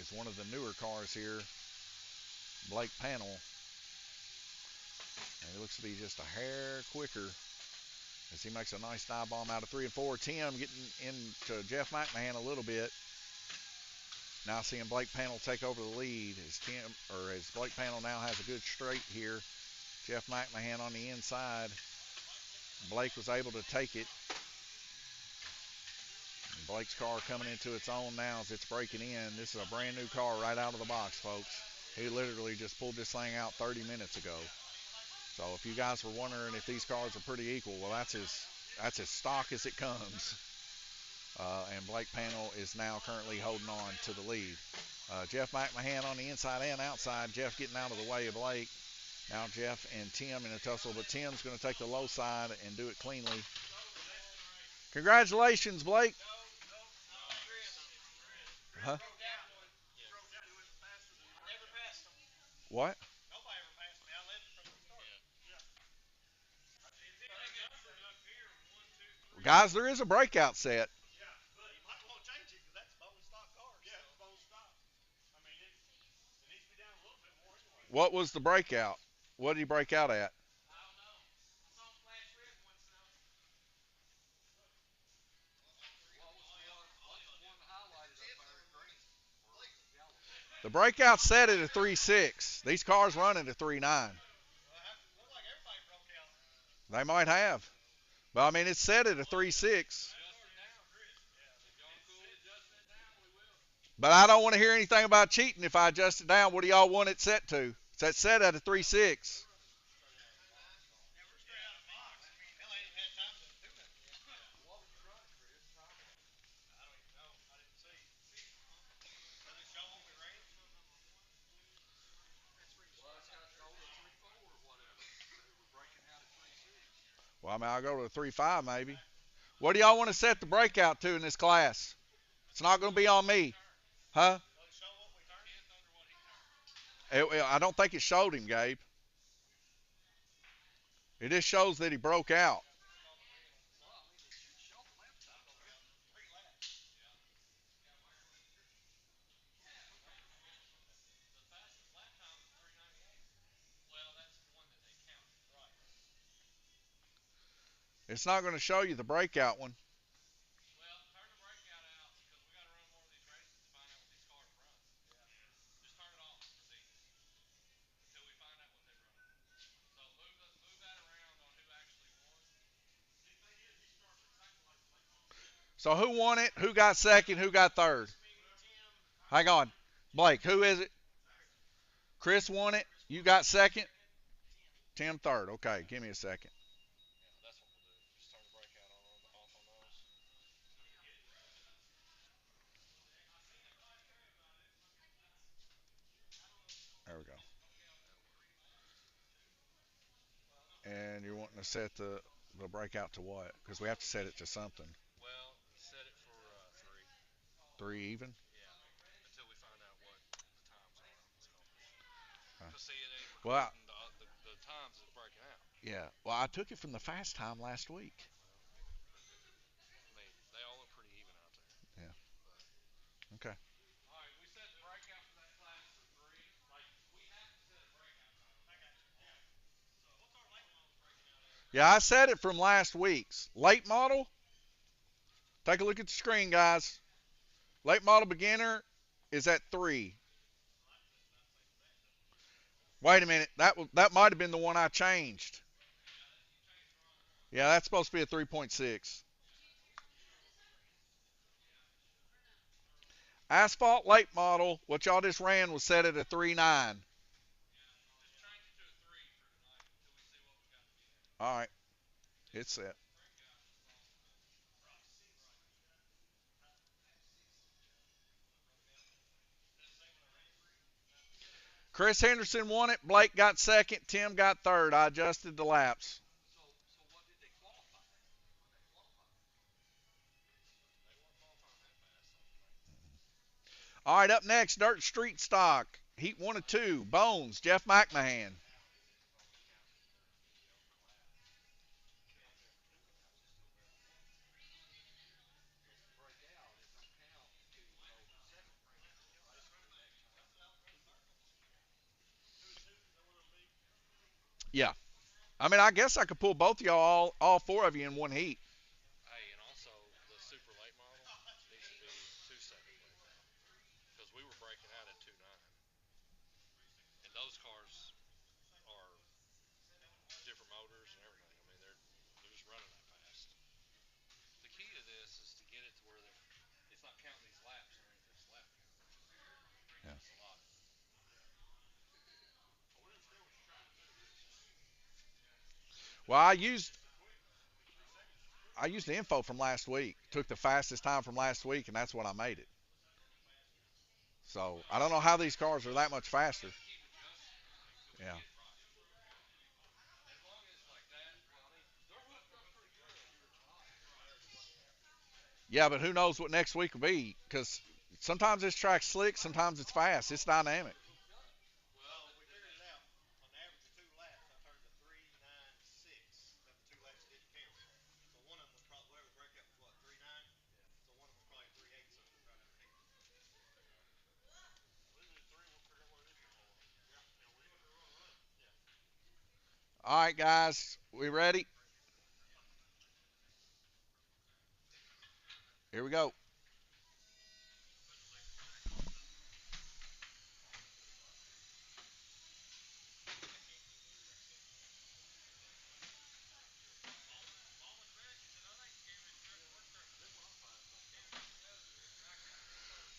is one of the newer cars here, Blake Panel. And he looks to be just a hair quicker as he makes a nice dive bomb out of 3 and 4. Tim getting into Jeff McMahon a little bit. Now seeing Blake Panel take over the lead as Blake Panel now has a good straight here. Jeff McMahon on the inside. Blake was able to take it. And Blake's car coming into its own now as it's breaking in. This is a brand new car right out of the box, folks. He literally just pulled this thing out 30 minutes ago. So if you guys were wondering if these cars are pretty equal, well, that's as stock as it comes. And Blake Panel is now currently holding on to the lead. Jeff McMahon on the inside and outside. Jeff getting out of the way of Blake. Now Jeff and Tim in a tussle, but Tim's going to take the low side and do it cleanly. Congratulations, Blake. Huh? What? Guys, there is a breakout set. What was the breakout? What did he break out at? The breakout set at a 3.6. These cars run at a 3.9. They might have. But I mean, it's set at a 3.6. But I don't want to hear anything about cheating if I adjust it down. What do y'all want it set to? It's set at a 3.6. Well, I mean, I'll go to a 3.5 maybe. What do y'all want to set the breakout to in this class? It's not going to be on me. Huh? I don't think it showed him, Gabe. It just shows that he broke out. It's not going to show you the breakout one. So who won it? Who got second? Who got third? Hang on. Blake, who is it? Chris won it. You got second. Tim third. Okay, give me a second. There we go. And you're wanting to set the breakout to what? Because we have to set it to something. Three even. Well, yeah. Well, I took it from the fast time last week. Yeah. Okay. Yeah, I set it from last week's late model. Take a look at the screen, guys. Late model beginner is at 3. Wait a minute. That might have been the one I changed. Yeah, that's supposed to be a 3.6. Asphalt late model, what y'all just ran, was set at a 3.9. All right, it's set. Chris Henderson won it. Blake got second. Tim got third. I adjusted the laps. All right, up next, Dirt Street Stock. Heat 1 and 2. Bones, Jeff McMahon. Yeah. I mean, I guess I could pull both of y'all, all four of you in one heat. Yeah. Well, I used the info from last week. Took the fastest time from last week, and that's what I made it. So I don't know how these cars are that much faster. Yeah. Yeah, but who knows what next week will be? Because sometimes this track's slick, sometimes it's fast. It's dynamic. All right, guys, we ready? Here we go.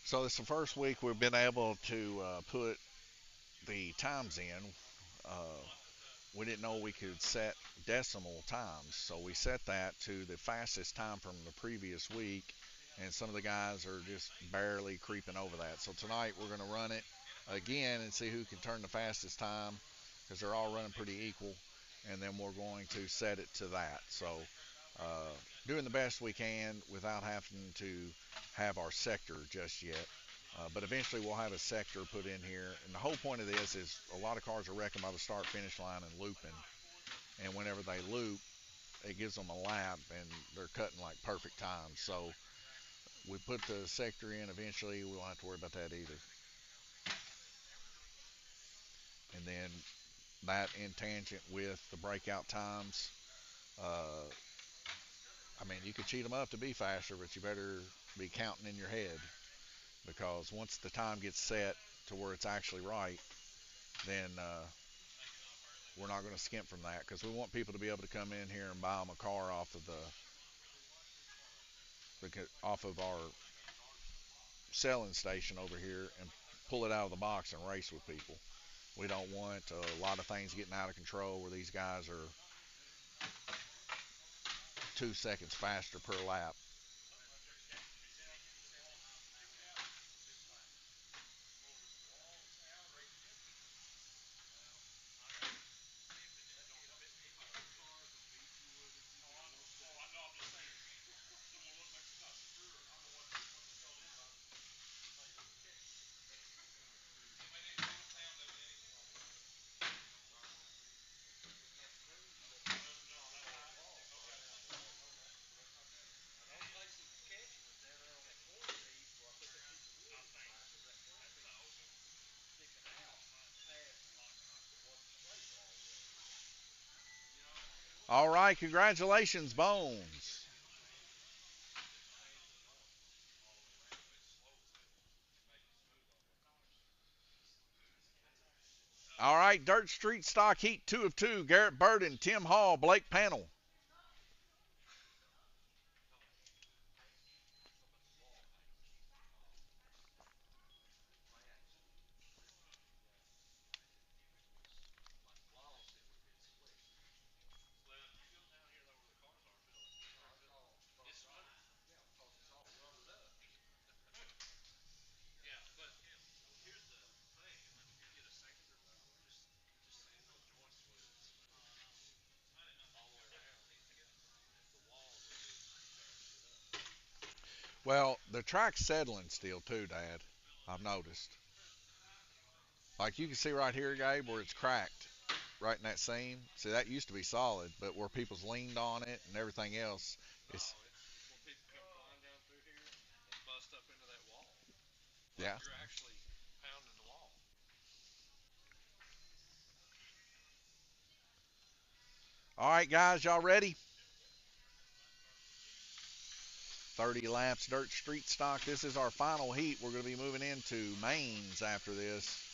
So this is the first week we've been able to put the times in. Uh, we didn't know we could set decimal times, so we set that to the fastest time from the previous week, and some of the guys are just barely creeping over that. So tonight we're going to run it again and see who can turn the fastest time because they're all running pretty equal, and then we're going to set it to that. So uh, doing the best we can without having to have our sector just yet. But eventually we'll have a sector put in here. And the whole point of this is a lot of cars are wrecking by the start finish line and looping. And whenever they loop, it gives them a lap and they're cutting like perfect times. So we put the sector in eventually. We won't have to worry about that either. And then that in tangent with the breakout times. Uh, I mean, you could cheat them up to be faster, but you better be counting in your head because once the time gets set to where it's actually right, then we're not going to skimp from that because we want people to be able to come in here and buy them a car off of our selling station over here and pull it out of the box and race with people. We don't want a lot of things getting out of control where these guys are 2 seconds faster per lap. All right, congratulations, Bones. All right, Dirt Street Stock Heat 2 of 2. Garrett Burden, Tim Hall, Blake Panel. Well, the track's settling still too, Dad. I've noticed. Like you can see right here, Gabe, where it's cracked, right in that seam. See, that used to be solid, but where people's leaned on it and everything else, it's yeah. All right, guys, y'all ready? 30 laps, dirt street stock. This is our final heat. We're going to be moving into mains after this.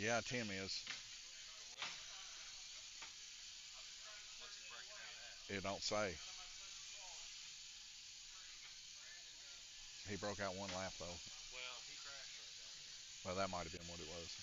Yeah, Tim is. It don't say. He broke out one lap though. Well, that might have been what it was.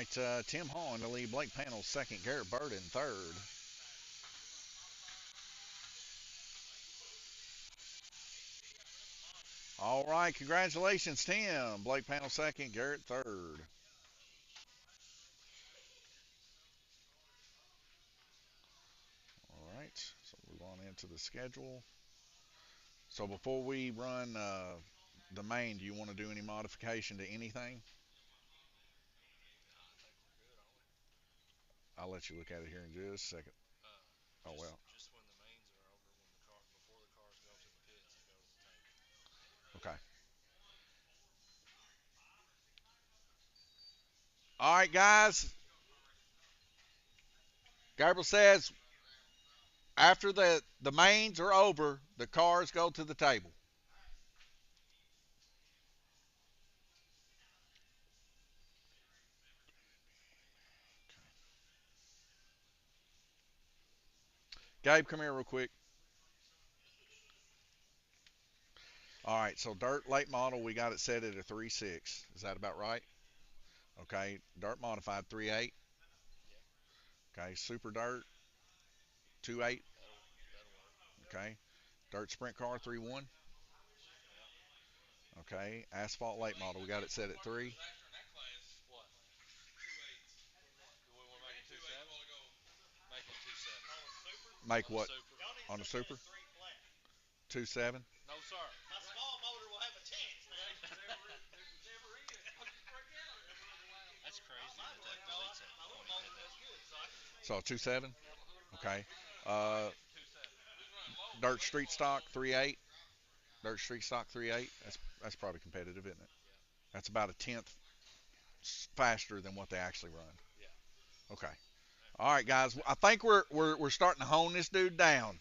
right, Tim Hall in the lead, Blake Panel second, Garrett Bird in third. All right, congratulations, Tim. Blake Panel second, Garrett third. All right, so move on into the schedule. So before we run the main, do you want to do any modification to anything? I'll let you look at it here in just a second. Oh well. Okay. All right, guys. Gabriel says after the mains are over, the cars go to the table. Gabe, come here real quick. All right, so dirt late model, we got it set at a 3.6. Is that about right? Okay, dirt modified 3.8. Okay, super dirt 2.8. Okay, dirt sprint car 3.1. Okay, asphalt late model, we got it set at 3. Make what on the super? 2.7. So 2.7. Okay. Uh, dirt street stock 3.8. Dirt street stock 3.8. That's probably competitive, isn't it? That's about a tenth faster than what they actually run. Okay. All right, guys. I think we're starting to hone this dude down.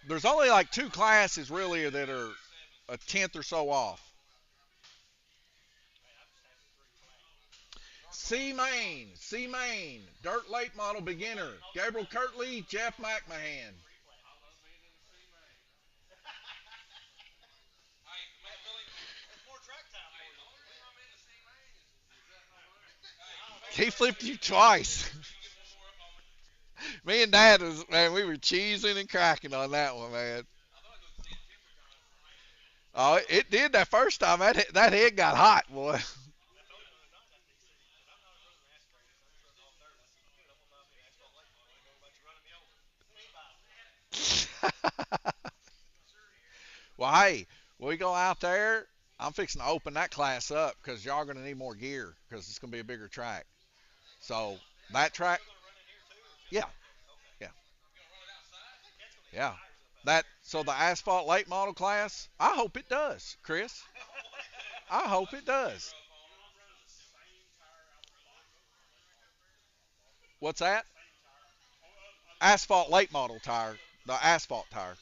There's only like two classes really that are a tenth or so off. C Main, dirt late model beginner, Gabriel Kirtley, Jeff McMahon. He flipped you twice. Me and Dad was man, we were cheesing and cracking on that one, man. Oh, it did that first time. That head got hot, boy. Well, hey, when we go out there, I'm fixing to open that class up because y'all are going to need more gear because it's going to be a bigger track. So that track, yeah, yeah, yeah. That so the asphalt late model class. I hope it does, Chris. I hope it does. What's that? Asphalt late model tire. The asphalt tire.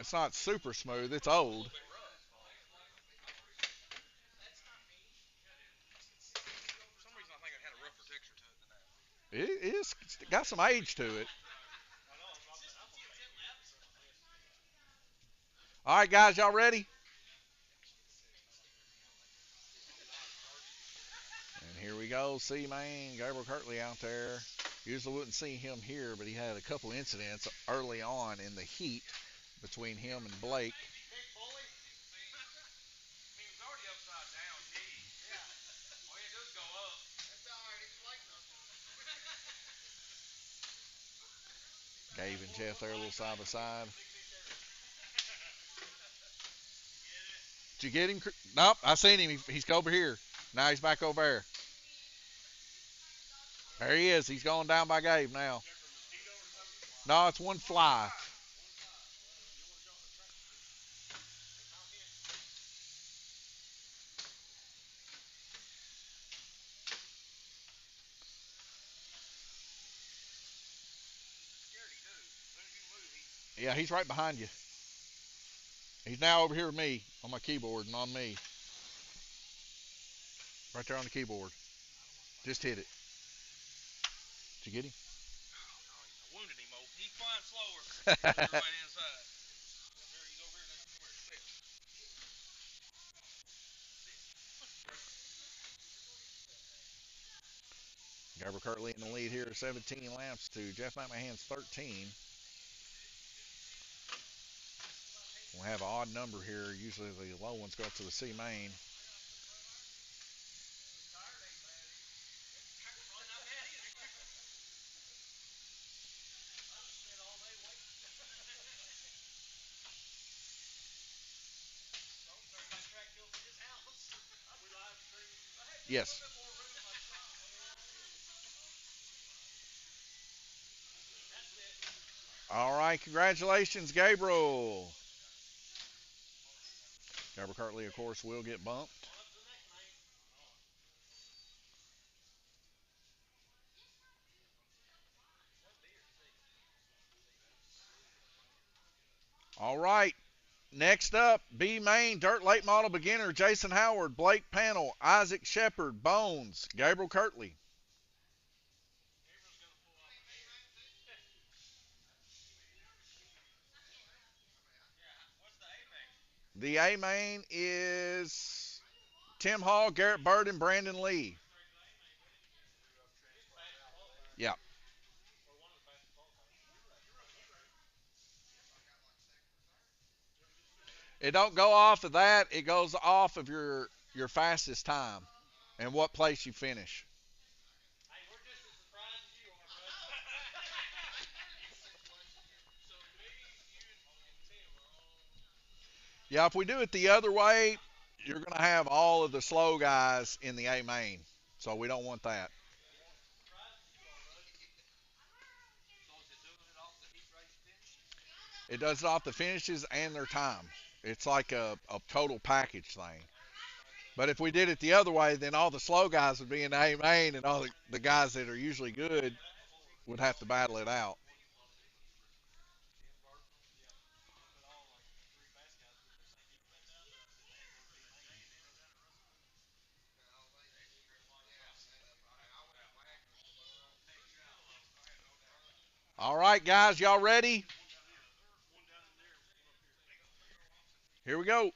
It's not super smooth. It's old. It is it's got some age to it. All right, guys, y'all ready? And here we go. See, man, Gabriel Kirtley out there. Usually wouldn't see him here, but he had a couple incidents early on in the heat between him and Blake. Gabe and Jeff there a little side by side. Did you get him? Nope, I seen him. He's over here. Now he's back over there. There he is. He's going down by Gabe now. No, it's one fly. Yeah, he's right behind you. He's now over here with me on my keyboard and on me. Right there on the keyboard. Just hit it. Did you get him? I wounded him. He's flying slower. Right inside. There, he's over here now. Come here. Gabriel Kirtley in the lead here, 17 laps to Jeff McMahon's 13. We'll have an odd number here. Usually the low ones go up to the C main. Yes. All right, congratulations, Gabriel. Gabriel Kirtley, of course, will get bumped. All right, next up, B main, dirt late model beginner, Jason Howard, Blake Panel, Isaac Shepard, Bones, Gabriel Kirtley. The A main is Tim Hall, Garrett Bird, and Brandon Lee. Yeah. It don't go off of that. It goes off of your fastest time and what place you finish. Yeah, if we do it the other way, you're going to have all of the slow guys in the A main. So we don't want that. It does it off the finishes and their time. It's like a total package thing. But if we did it the other way, then all the slow guys would be in the A main, and all the guys that are usually good would have to battle it out. All right, guys, y'all ready? Here we go.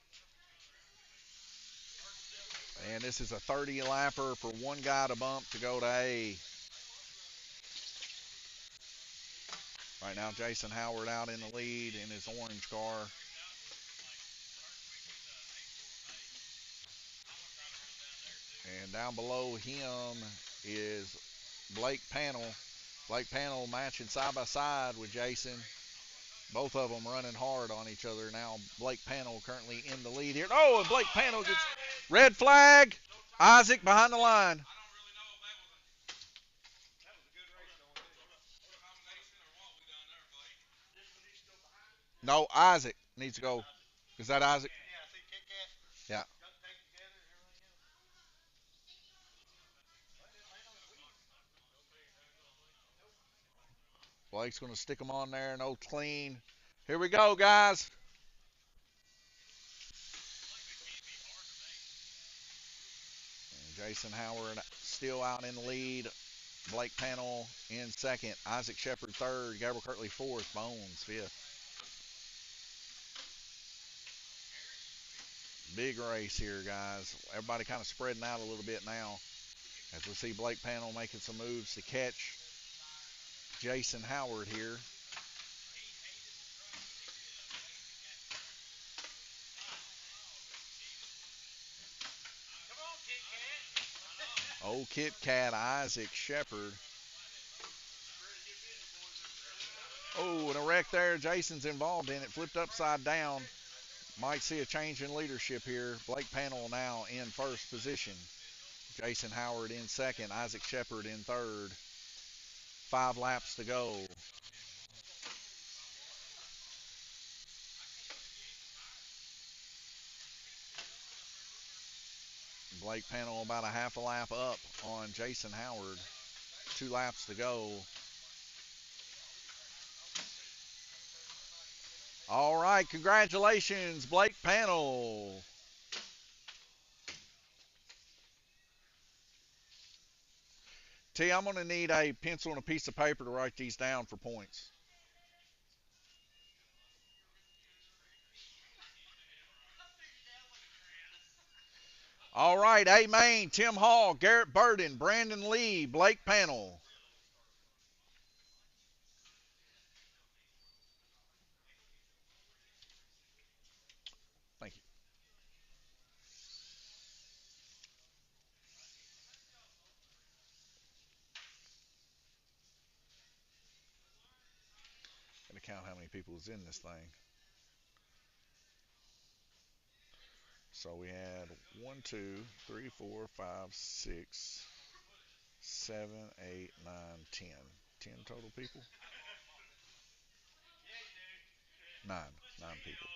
And this is a 30 lapper for one guy to bump to go to A. Right now, Jason Howard out in the lead in his orange car. And down below him is Blake Panel. Blake Panel matching side by side with Jason. Both of them running hard on each other. Now Blake Panel currently in the lead here. Oh, and Blake Panel gets red flag. Isaac behind the line. No, Isaac needs to go. Is that Isaac? Yeah. Blake's going to stick them on there. No clean. Here we go, guys. And Jason Howard still out in the lead. Blake Panel in second. Isaac Shepard third. Gabriel Kirtley fourth. Bones fifth. Big race here, guys. Everybody kind of spreading out a little bit now. As we see Blake Panel making some moves to catch Jason Howard here. Old Kit Kat Isaac Shepard. Oh, and a wreck there. Jason's involved in it. Flipped upside down. Might see a change in leadership here. Blake Panel now in first position. Jason Howard in second. Isaac Shepard in third. 5 laps to go. Blake Panel about a half a lap up on Jason Howard. 2 laps to go. All right, congratulations, Blake Panel. T, I'm going to need a pencil and a piece of paper to write these down for points. All right, A Main, Tim Hall, Garrett Burden, Brandon Lee, Blake Panel. Thank you. Gotta count how many people is in this thing. So we had 1, 2, 3, 4, 5, 6, 7, 8, 9, 10. 10 total people? Nine. 9 people.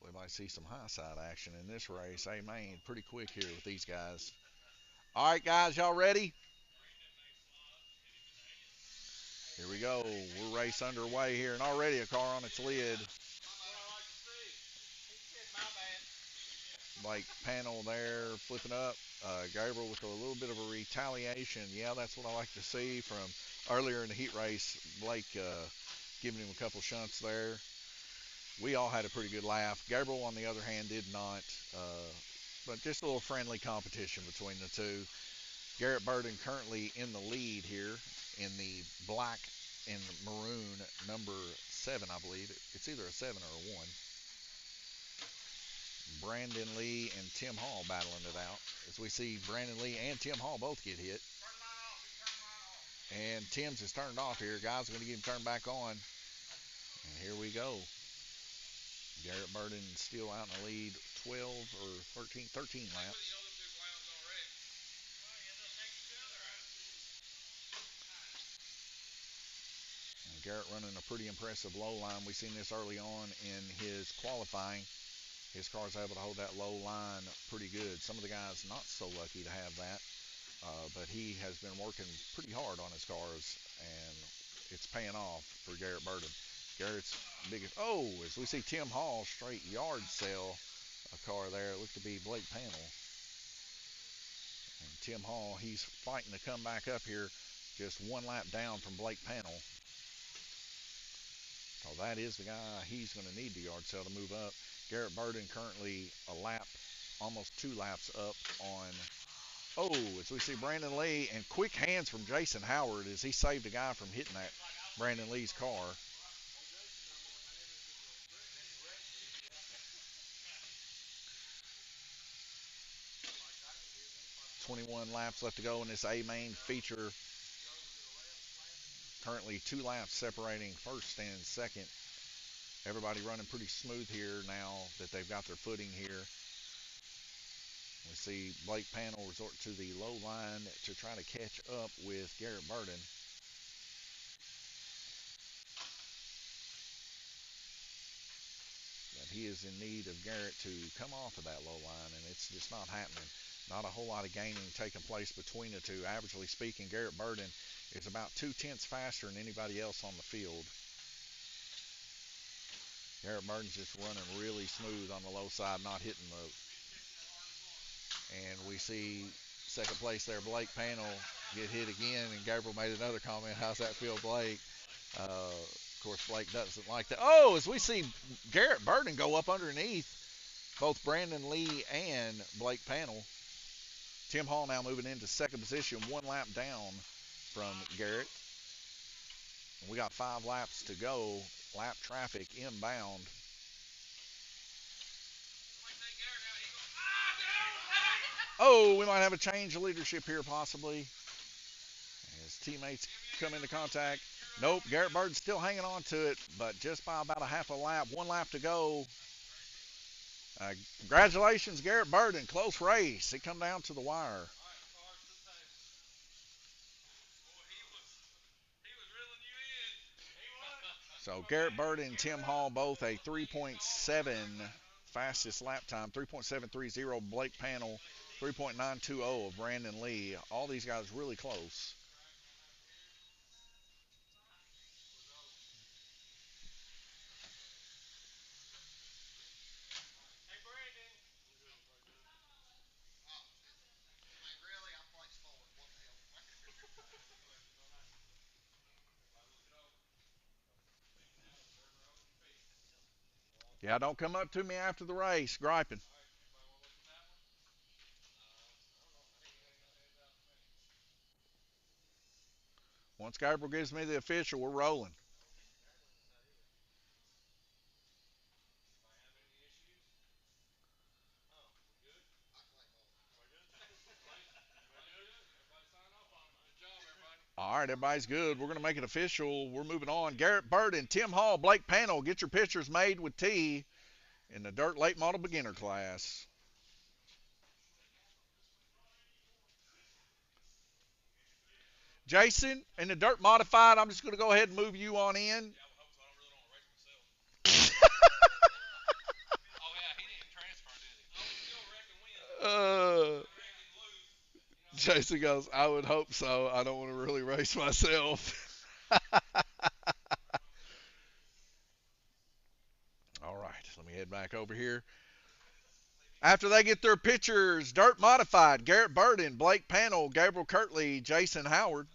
We might see some high side action in this race. A Main pretty quick here with these guys. All right, guys, y'all ready? Here we go. We're race underway here, and already a car on its lid. Like Panel there flipping up. Gabriel with a little bit of a retaliation. Yeah, that's what I like to see from earlier in the heat race. Blake giving him a couple shunts there. We all had a pretty good laugh. Gabriel, on the other hand, did not. But just a little friendly competition between the two. Garrett Burden currently in the lead here in the black and maroon number 7, I believe. It's either a 7 or a 1. Brandon Lee and Tim Hall battling it out. As we see Brandon Lee and Tim Hall both get hit. And Tim's is turned off here. Guys are going to get him turned back on. And here we go. Garrett Burden still out in the lead 12 or 13 laps. And Garrett running a pretty impressive low line. We've seen this early on in his qualifying. His car's able to hold that low line pretty good. Some of the guys not so lucky to have that, but he has been working pretty hard on his cars, and it's paying off for Garrett Burden. Garrett's biggest, as we see Tim Hall straight yard sell a car there. It looked to be Blake Panel. And Tim Hall, he's fighting to come back up here, just one lap down from Blake Panel. So that is the guy he's going to need the yard sale to move up. Garrett Burden currently a lap, almost 2 laps up on, as we see Brandon Lee, and quick hands from Jason Howard as he saved a guy from hitting that Brandon Lee's car. 21 laps left to go in this A Main feature. Currently 2 laps separating first and second. Everybody running pretty smooth here now that they've got their footing here. We see Blake Panel resort to the low line to try to catch up with Garrett Burden. But he is in need of Garrett to come off of that low line, and it's just not happening. Not a whole lot of gaining taking place between the two. Averagely speaking, Garrett Burden is about 2/10 faster than anybody else on the field. Garrett Burden's just running really smooth on the low side, not hitting the. And we see second place there, Blake Panel get hit again, and Gabriel made another comment. How's that feel, Blake? Of course, Blake doesn't like that. As we see Garrett Burden go up underneath both Brandon Lee and Blake Panel. Tim Hall now moving into second position, 1 lap down from Garrett. And we got 5 laps to go. Lap traffic inbound. We might have a change of leadership here possibly. As teammates come into contact. Nope, Garrett Burden's still hanging on to it, but just by about a half a lap. 1 lap to go. Congratulations, Garrett Burden. Close race. It come down to the wire. So Garrett Bird and Tim Hall both a 3.7 fastest lap time, 3.730. Blake Panel, 3.920 of Brandon Lee. All these guys really close. Hey, Brandon. Yeah, don't come up to me after the race griping. Once Gabriel gives me the official, we're rolling. All right, everybody's good. We're going to make it official. We're moving on. Garrett Bird and Tim Hall, Blake Panel, get your pictures made with T in the dirt late model beginner class. Jason, in the dirt modified, I'm just going to go ahead and move you on in. Oh, yeah, he didn't transfer, did he? Oh, we still reckon win. Jason goes, I would hope so. I don't want to really race myself. All right, let me head back over here. After they get their pictures, dirt modified, Garrett Burden, Blake Panel, Gabriel Kirtley, Jason Howard.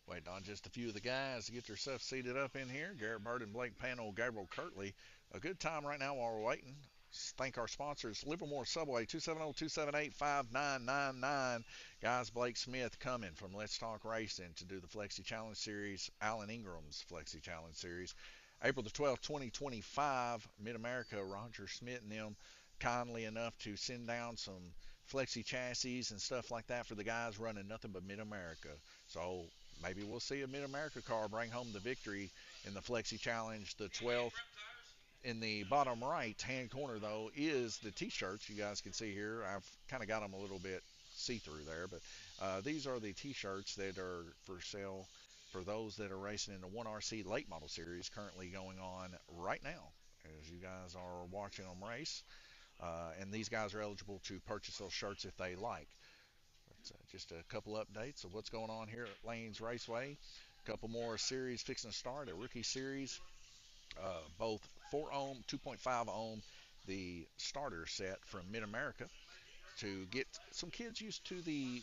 Waiting on just a few of the guys to get their stuff seated up in here. Garrett Burden, Blake Panel, Gabriel Kirtley. A good time right now while we're waiting. Thank our sponsors, Livermore Subway, 270-278-5999. Guys, Blake Smith coming from Let's Talk Racing to do the Flexi Challenge Series, Alan Ingram's Flexi Challenge Series. April the 12th, 2025, Mid-America, Roger Smith and them kindly enough to send down some Flexi chassis and stuff like that for the guys running nothing but Mid-America. So maybe we'll see a Mid-America car bring home the victory in the Flexi Challenge the 12th. In the bottom right hand corner, though, is the T-shirts you guys can see here. I've kind of got them a little bit see-through there, but these are the T-shirts that are for sale for those that are racing in the 1RC Late Model Series currently going on right now as you guys are watching them race. And these guys are eligible to purchase those shirts if they like. Just a couple updates of what's going on here at Lanes Raceway. A couple more series fixing to start. A rookie series, both 4 ohm, 2.5 ohm, the starter set from Mid America to get some kids used to the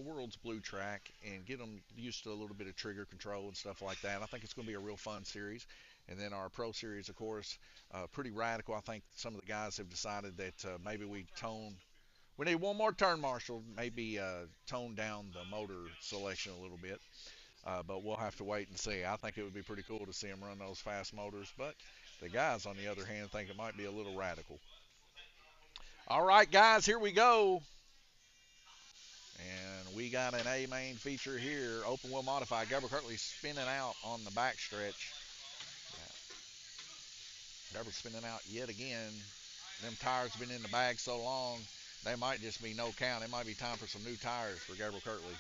world's blue track and get them used to a little bit of trigger control and stuff like that. I think it's going to be a real fun series. And then our pro series, of course, pretty radical. I think some of the guys have decided that maybe we need one more turn, Marshall. Maybe tone down the motor selection a little bit. But we'll have to wait and see. I think it would be pretty cool to see them run those fast motors. But the guys, on the other hand, think it might be a little radical. All right, guys, here we go. And we got an A main feature here. Open wheel modified. Gabriel Kirtley spinning out on the back stretch. Gabriel spinning out yet again. Them tires have been in the bag so long, they might just be no count. It might be time for some new tires for Gabriel Kirtley.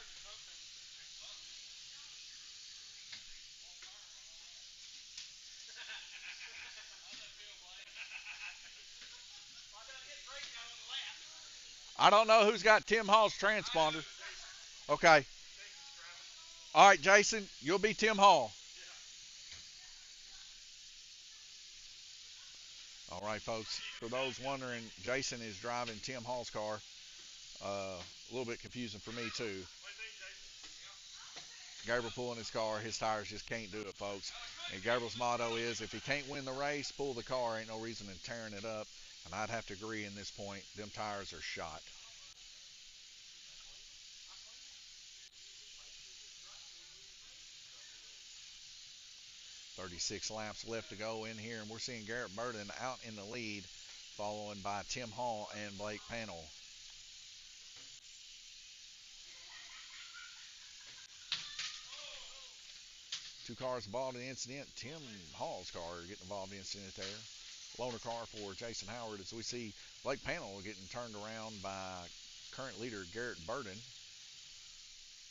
I don't know who's got Tim Hall's transponder. Okay. All right, Jason, you'll be Tim Hall. All right, folks. For those wondering, Jason is driving Tim Hall's car. A little bit confusing for me, too. Gabriel pulling his car. His tires just can't do it, folks. And Gabriel's motto is, if he can't win the race, pull the car. Ain't no reason in tearing it up. And I'd have to agree in this point. Them tires are shot. 36 laps left to go in here, and we're seeing Garrett Burden out in the lead, following by Tim Hall and Blake Panel. Two cars involved in the incident. Tim Hall's car getting involved in the incident there. Loaner car for Jason Howard, as we see Blake Panel getting turned around by current leader Garrett Burden.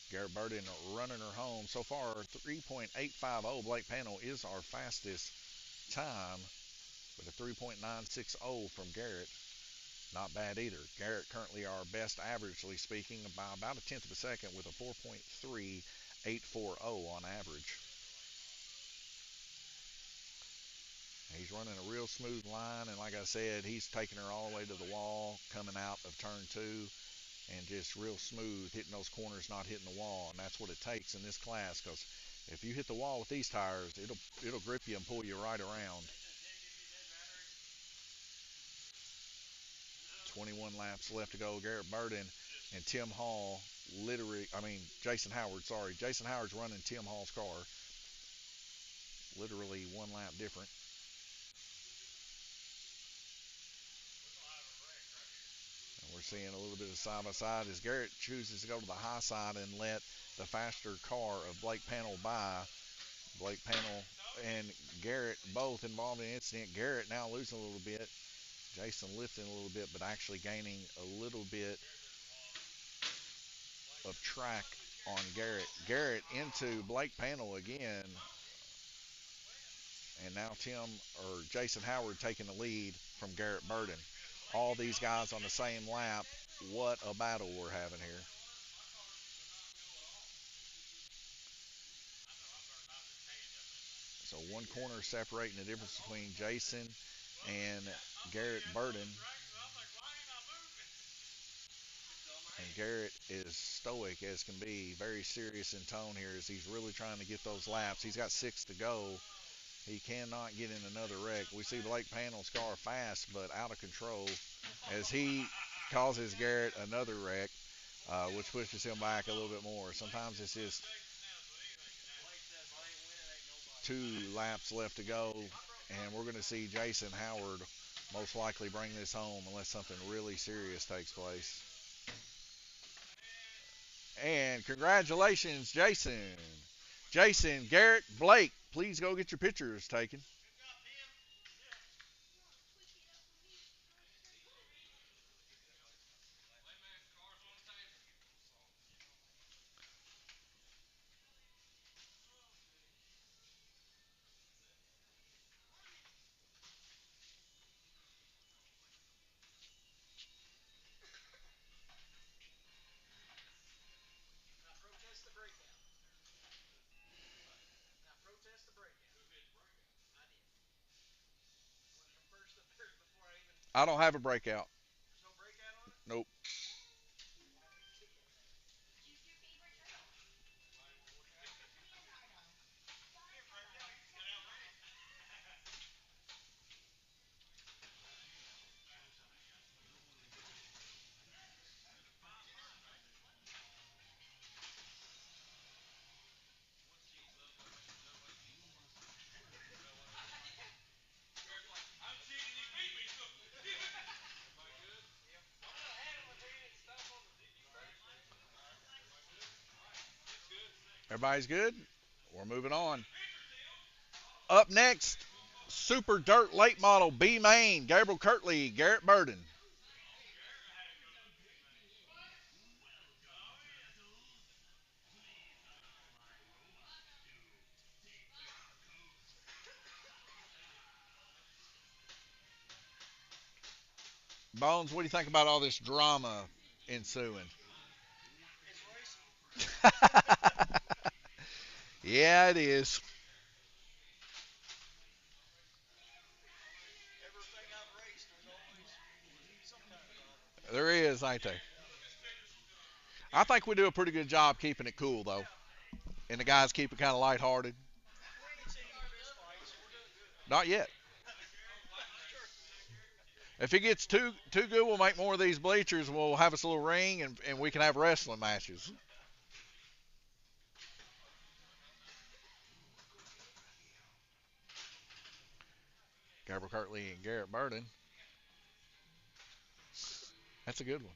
Garrett Burden running her home. So far, 3.850. Blake Panel is our fastest time with a 3.960 from Garrett. Not bad either. Garrett currently our best averagely speaking by about a tenth of a second with a 4.3840 on average. He's running a real smooth line, and like I said, he's taking her all the way to the wall, coming out of turn 2, and just real smooth, hitting those corners, not hitting the wall, and that's what it takes in this class, because if you hit the wall with these tires, it'll grip you and pull you right around. 21 laps left to go. Garrett Burden and Tim Hall, Jason Howard, sorry. Jason Howard's running Tim Hall's car. Literally 1 lap different. And we're seeing a little bit of side by side as Garrett chooses to go to the high side and let the faster car of Blake Panel by. Blake Panel and Garrett both involved in the incident. Garrett now losing a little bit. Jason lifting a little bit, but actually gaining a little bit of track on Garrett. Garrett into Blake Panel again. And now Jason Howard taking the lead from Garrett Burden. All these guys on the same lap. What a battle we're having here. So 1 corner separating the difference between Jason and Garrett Burden. And Garrett is stoic as can be, very serious in tone here as he's really trying to get those laps. He's got 6 to go. He cannot get in another wreck. We see Blake Panel's car fast but out of control as he causes Garrett another wreck, which pushes him back a little bit more. Sometimes it's just 2 laps left to go, and we're going to see Jason Howard most likely bring this home unless something really serious takes place. And congratulations, Jason. Jason, Garrett, Blake, please go get your pictures taken. I don't have a breakout. Nope. Everybody's good? We're moving on. Up next, Super Dirt Late Model B Main, Gabriel Kirtley, Garrett Burden. Bones, what do you think about all this drama ensuing? Yeah, it is. There is, ain't there? I think we do a pretty good job keeping it cool, though. And the guys keep it kind of lighthearted. Not yet. If it gets too good, we'll make more of these bleachers. We'll have us a little ring, and we can have wrestling matches. Gabriel Kirtley and Garrett Burden. That's a good one.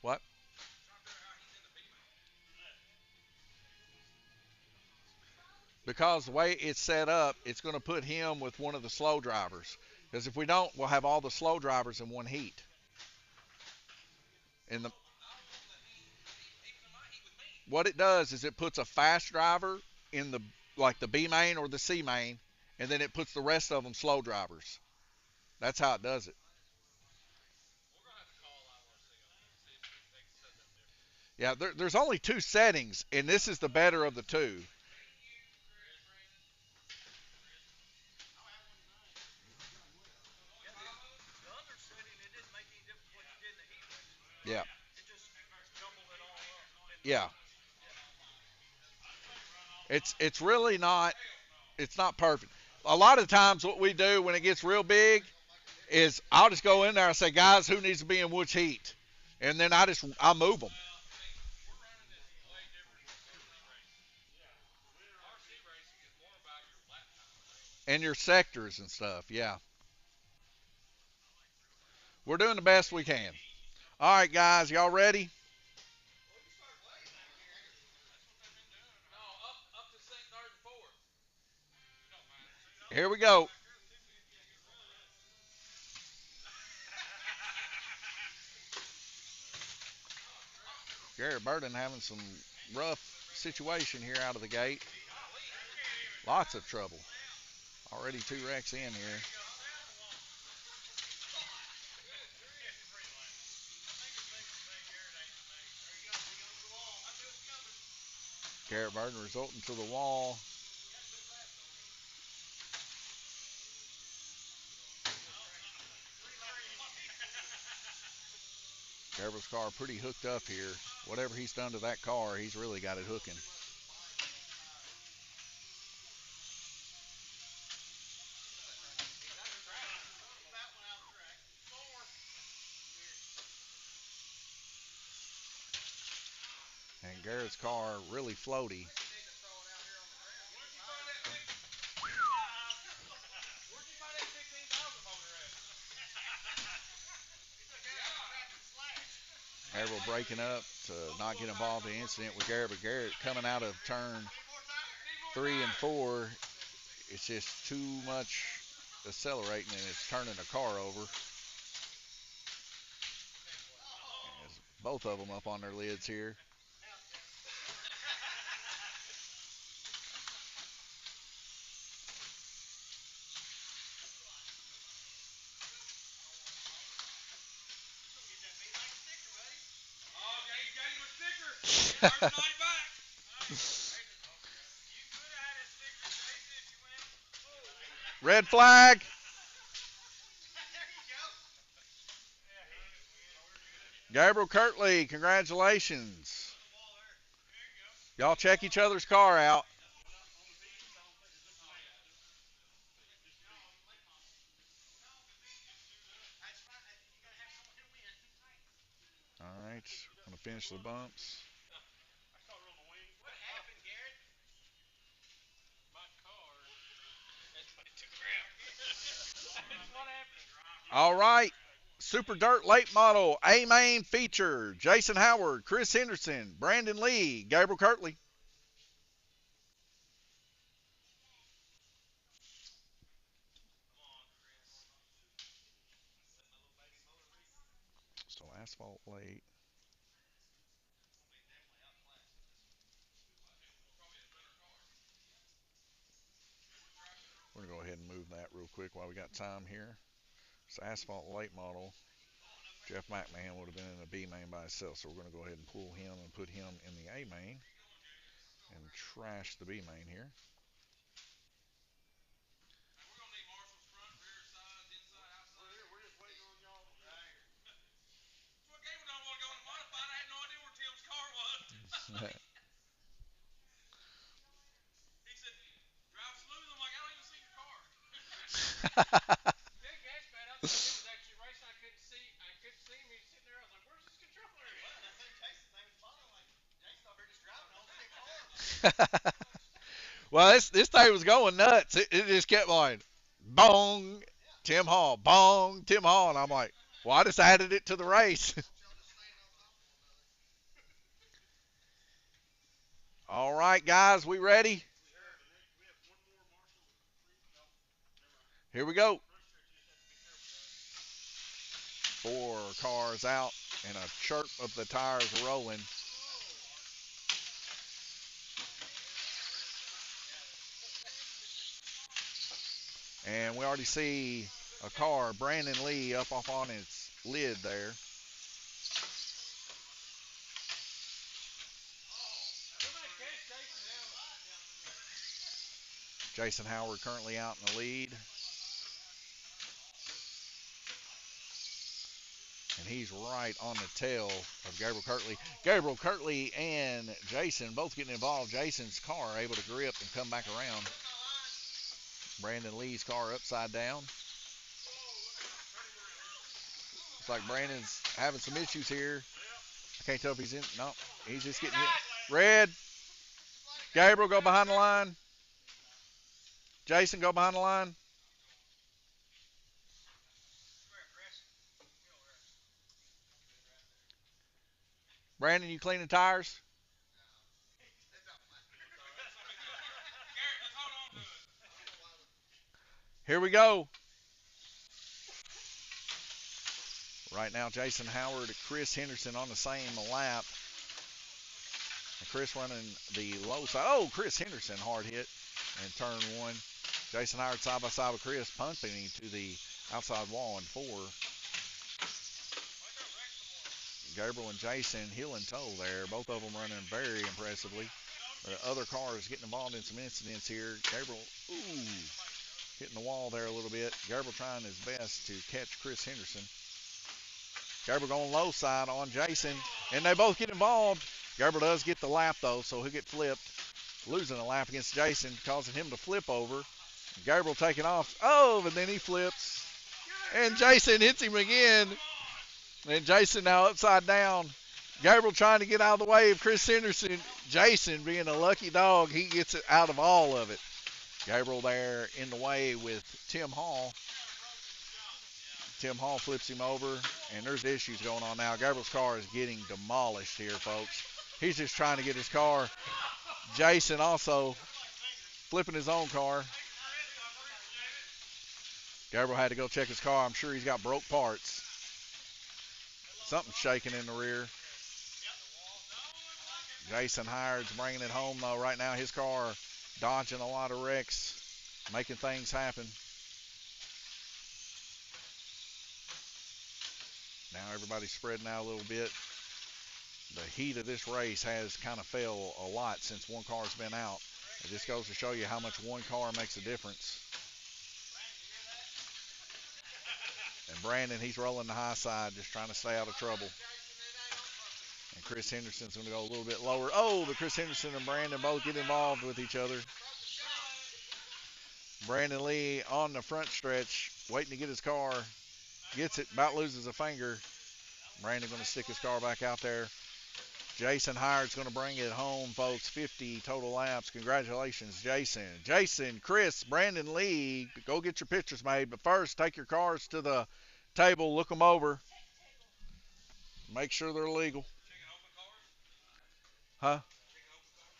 What? Because the way it's set up, it's going to put him with one of the slow drivers. Because if we don't, we'll have all the slow drivers in one heat. And what it does is it puts a fast driver in the like the B main or the C main, and then it puts the rest of them slow drivers. That's how it does it. Yeah, there's only two settings, and this is the better of the two. Yeah, yeah. It's really not. It's not perfect. A lot of times, what we do when it gets real big is I'll just go in there and say, guys, who needs to be in which heat, and then I move them and your sectors and stuff. Yeah, we're doing the best we can. All right, guys, y'all ready? Here we go. Garrett Burden having some rough situation here out of the gate. Lots of trouble. Already two wrecks in here. Garrett Burden resulting to the wall. Gabriel's car pretty hooked up here. Whatever he's done to that car, he's really got it hooking. And Garrett's car really floaty. Gabriel breaking up to not get involved in the incident with Garrett, but Garrett coming out of turn 3 and 4, it's just too much accelerating and it's turning the car over. As both of them up on their lids here. Red flag. Gabriel Kirtley, congratulations. Y'all check each other's car out. All right, gonna finish the bumps. All right, Super Dirt Late Model A main feature: Jason Howard, Chris Henderson, Brandon Lee, Gabriel Kirtley. So asphalt late. We're gonna go ahead and move that real quick while we got time here. It's asphalt late model. Jeff McMahon would have been in the B main by himself, so we're going to go ahead and pull him and put him in the A main and trash the B main here. Well, this thing was going nuts. It just kept going, bong, Tim Hall, bong, Tim Hall, and I'm like, well, I just added it to the race. All right, guys, we ready? Here we go. 4 cars out and a chirp of the tires rolling. And we already see a car, Brandon Lee, up off on its lid there. Jason Howard currently out in the lead. And he's right on the tail of Gabriel Kirtley. Gabriel Kirtley and Jason both getting involved. Jason's car able to grip and come back around. Brandon Lee's car upside down. Looks like Brandon's having some issues here. I can't tell if he's in. No, he's just getting hit. Red. Gabriel, go behind the line. Jason, go behind the line. Brandon, you cleaning tires? Here we go. Right now, Jason Howard, Chris Henderson on the same lap. And Chris running the low side. Oh, Chris Henderson hard hit in turn one. Jason Howard side by side with Chris, pumping him to the outside wall in 4. Gabriel and Jason heel and toe there. Both of them running very impressively. The other cars getting involved in some incidents here. Gabriel, hitting the wall there a little bit. Gabriel trying his best to catch Chris Henderson. Gabriel going low side on Jason, and they both get involved. Gabriel does get the lap, though, so he'll get flipped. Losing a lap against Jason, causing him to flip over. Gabriel taking off. Oh, and then he flips. And Jason hits him again. And Jason now upside down. Gabriel trying to get out of the way of Chris Henderson. Jason, being a lucky dog, he gets it out of all of it. Gabriel there in the way with Tim Hall. Tim Hall flips him over, and there's issues going on now. Gabriel's car is getting demolished here, folks. He's just trying to get his car. Jason also flipping his own car. Gabriel had to go check his car. I'm sure he's got broke parts. Something's shaking in the rear. Jason Howard's bringing it home, though. Right now, his car dodging a lot of wrecks, making things happen. Now everybody's spreading out a little bit. The heat of this race has kind of fell a lot since one car's been out. It just goes to show you how much one car makes a difference. And Brandon, he's rolling the high side, just trying to stay out of trouble. And Chris Henderson's going to go a little bit lower. Oh, but Chris Henderson and Brandon both get involved with each other. Brandon Lee on the front stretch, waiting to get his car. Gets it, about loses a finger. Brandon going to stick his car back out there. Jason Howard's going to bring it home, folks. 50 total laps. Congratulations, Jason. Jason, Chris, Brandon Lee, go get your pictures made. But first, take your cars to the table, look them over. Make sure they're legal. Huh?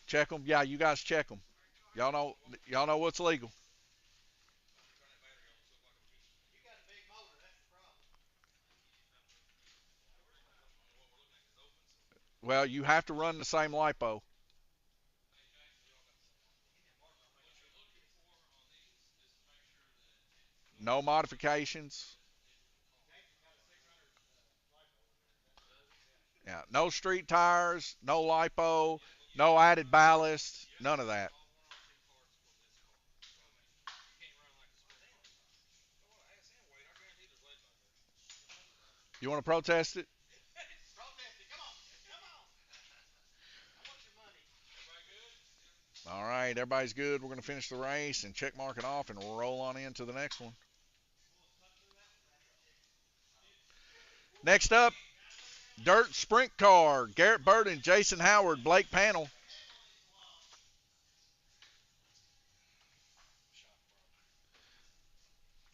Check them? Yeah, you guys check them. Y'all know what's legal. Well, you have to run the same lipo. No modifications. Yeah, no street tires, no lipo, no added ballast, none of that. You want to protest it? All right, everybody's good. We're going to finish the race and check mark it off and roll on into the next one. Next up, Dirt Sprint Car. Garrett Burton, Jason Howard, Blake Panel.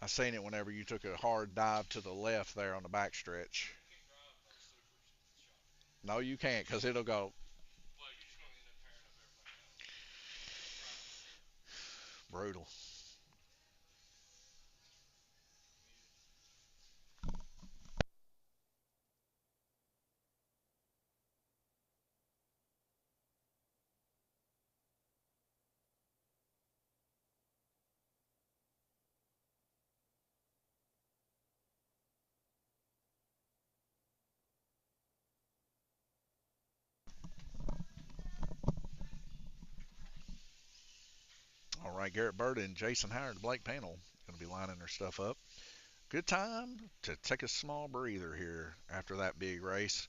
seen it whenever you took a hard dive to the left there on the back stretch. No, you can't because it'll go. Brutal. All right, Garrett Bird and Jason Howard, Blake Panel, going to be lining their stuff up. Good time to take a small breather here after that big race.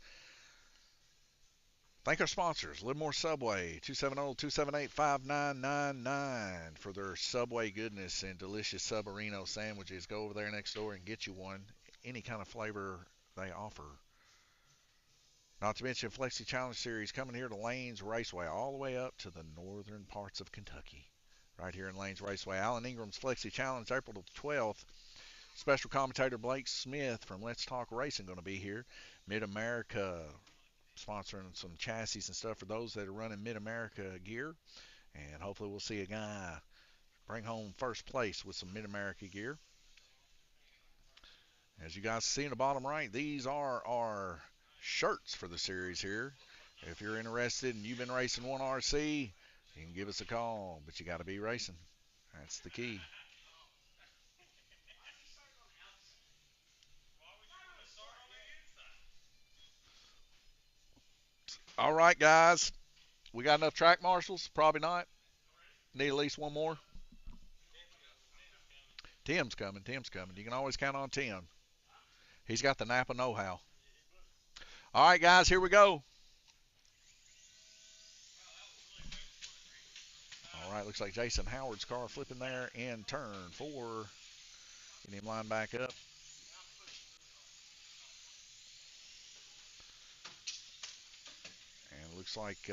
Thank our sponsors, Livermore Subway, 270-278-5999 for their Subway goodness and delicious Subarino sandwiches. Go over there next door and get you one, any kind of flavor they offer. Not to mention Flexi Challenge Series coming here to Lanes Raceway, all the way up to the northern parts of Kentucky. Right here in Lanes Raceway. Alan Ingram's Flexi Challenge, April the 12th. Special commentator Blake Smith from Let's Talk Racing going to be here. Mid-America sponsoring some chassis and stuff for those that are running Mid-America gear. And hopefully we'll see a guy bring home first place with some Mid-America gear. As you guys see in the bottom right, these are our shirts for the series here. If you're interested and you've been racing 1RC, you can give us a call, but you got to be racing. That's the key. All right, guys. We got enough track marshals? Probably not. Need at least one more. Tim's coming. Tim's coming. You can always count on Tim. He's got the Napa know-how. All right, guys, here we go. All right, looks like Jason Howard's car flipping there in turn 4. Get him lined back up. And looks like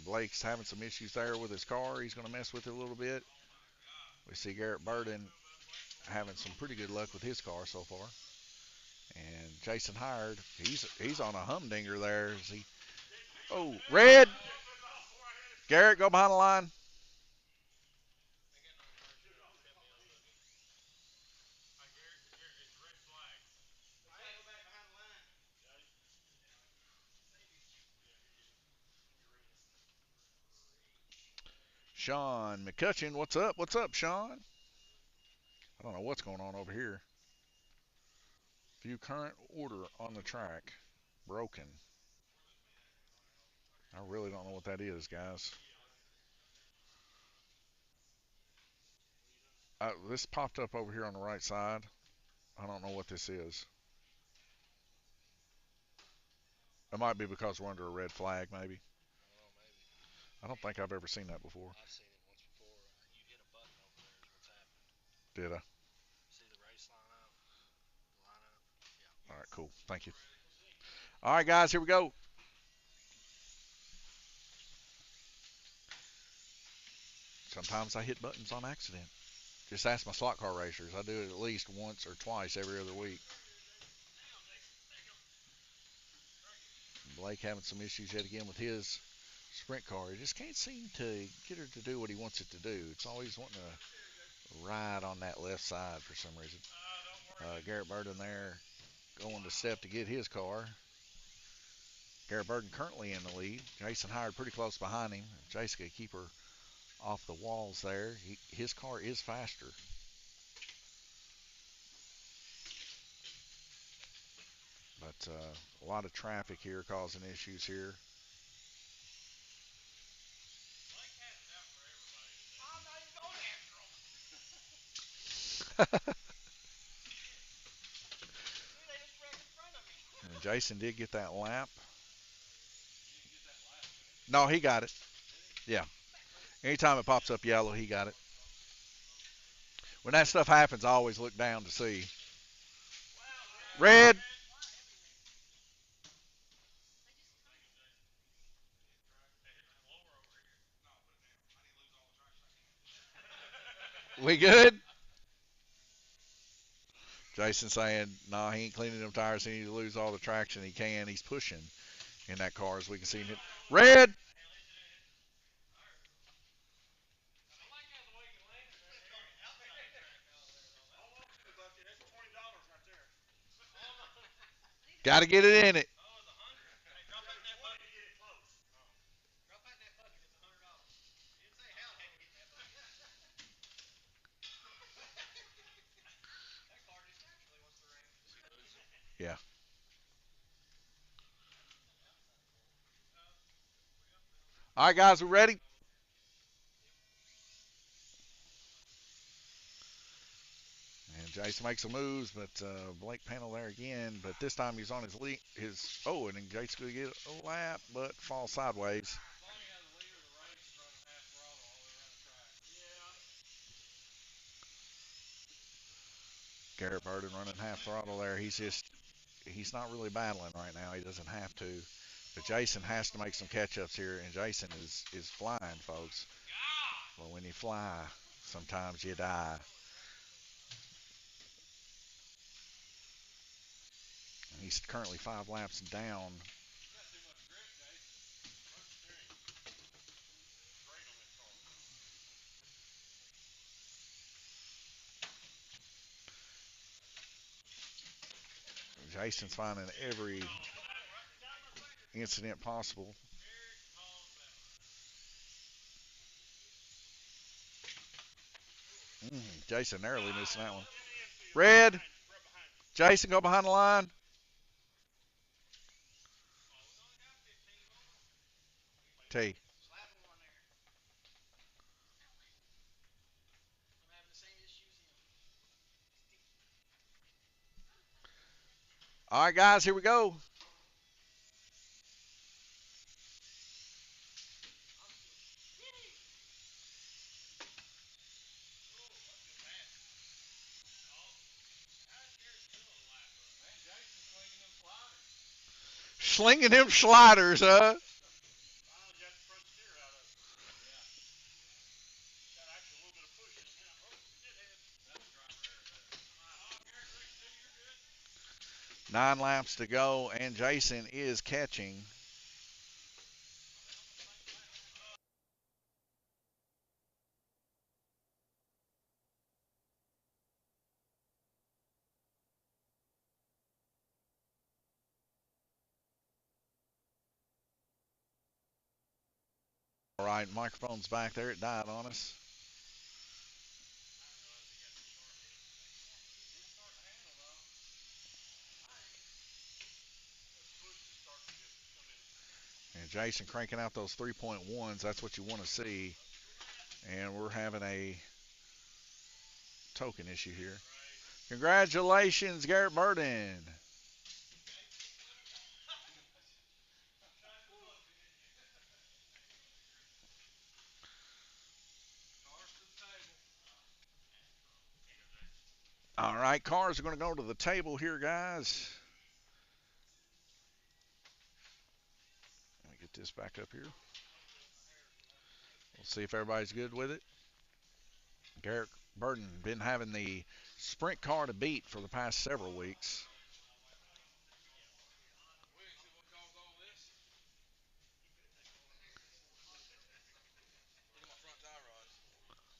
Blake's having some issues there with his car. He's going to mess with it a little bit. We see Garrett Burden having some pretty good luck with his car so far. And Jason Howard, he's on a humdinger there. Is he? Oh, red. Garrett, go behind the line. Sean McCutcheon, what's up? What's up, Sean? I don't know what's going on over here. View current order on the track. Broken. I really don't know what that is, guys. This popped up over here on the right side. I don't know what this is. It might be because we're under a red flag, maybe. I don't think I've ever seen that before. I've seen it once before. You hit a button over there is what's happening. Did I? See the race line up? Line up? Yeah. All right, cool. Thank you. All right, guys, here we go. Sometimes I hit buttons on accident. Just ask my slot car racers. I do it at least once or twice every other week. Blake having some issues yet again with his sprint car. He just can't seem to get her to do what he wants it to do. It's always wanting to ride on that left side for some reason. Garrett Burden there going to step to get his car. Garrett Burden currently in the lead. Jason Howard pretty close behind him. Jason can keep her off the walls there. His car is faster. But a lot of traffic here causing issues here. And Jason did get that lap. No, he got it. Yeah. Anytime it pops up yellow, he got it. When that stuff happens, I always look down to see. Red. We good? Jason saying, nah, he ain't cleaning them tires. He needs to lose all the traction he can. He's pushing in that car as we can see him. Red. Got to get it in it. Yeah. All right, guys, we ready? And Jason makes some moves, but Blake panel there again. But this time he's on his lead. And then Jason's going to get a lap, but falls sideways. Garrett Burden running half throttle there. He's not really battling right now. He doesn't have to. But Jason has to make some catch-ups here, and Jason is flying, folks. But when you fly, sometimes you die. And he's currently 5 laps down. Jason's finding every incident possible. Jason narrowly missing that one. Red. Jason, go behind the line. T. All right, guys, here we go. Slinging them sliders, huh? Nine laps to go, and Jason is catching. All right, microphone's back there. It died on us. And Jason cranking out those 3.1s. That's what you want to see. And we're having a token issue here. Congratulations, Garrett Burden. All right, cars are going to go to the table here, guys. Let me get this back up here. We'll see if everybody's good with it. Garrett Burden been having the sprint car to beat for the past several weeks.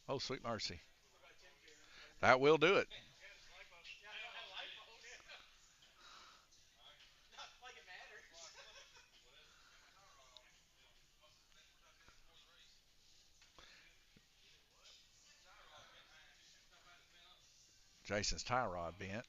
Oh, sweet mercy. That will do it. Jason's tie rod bent.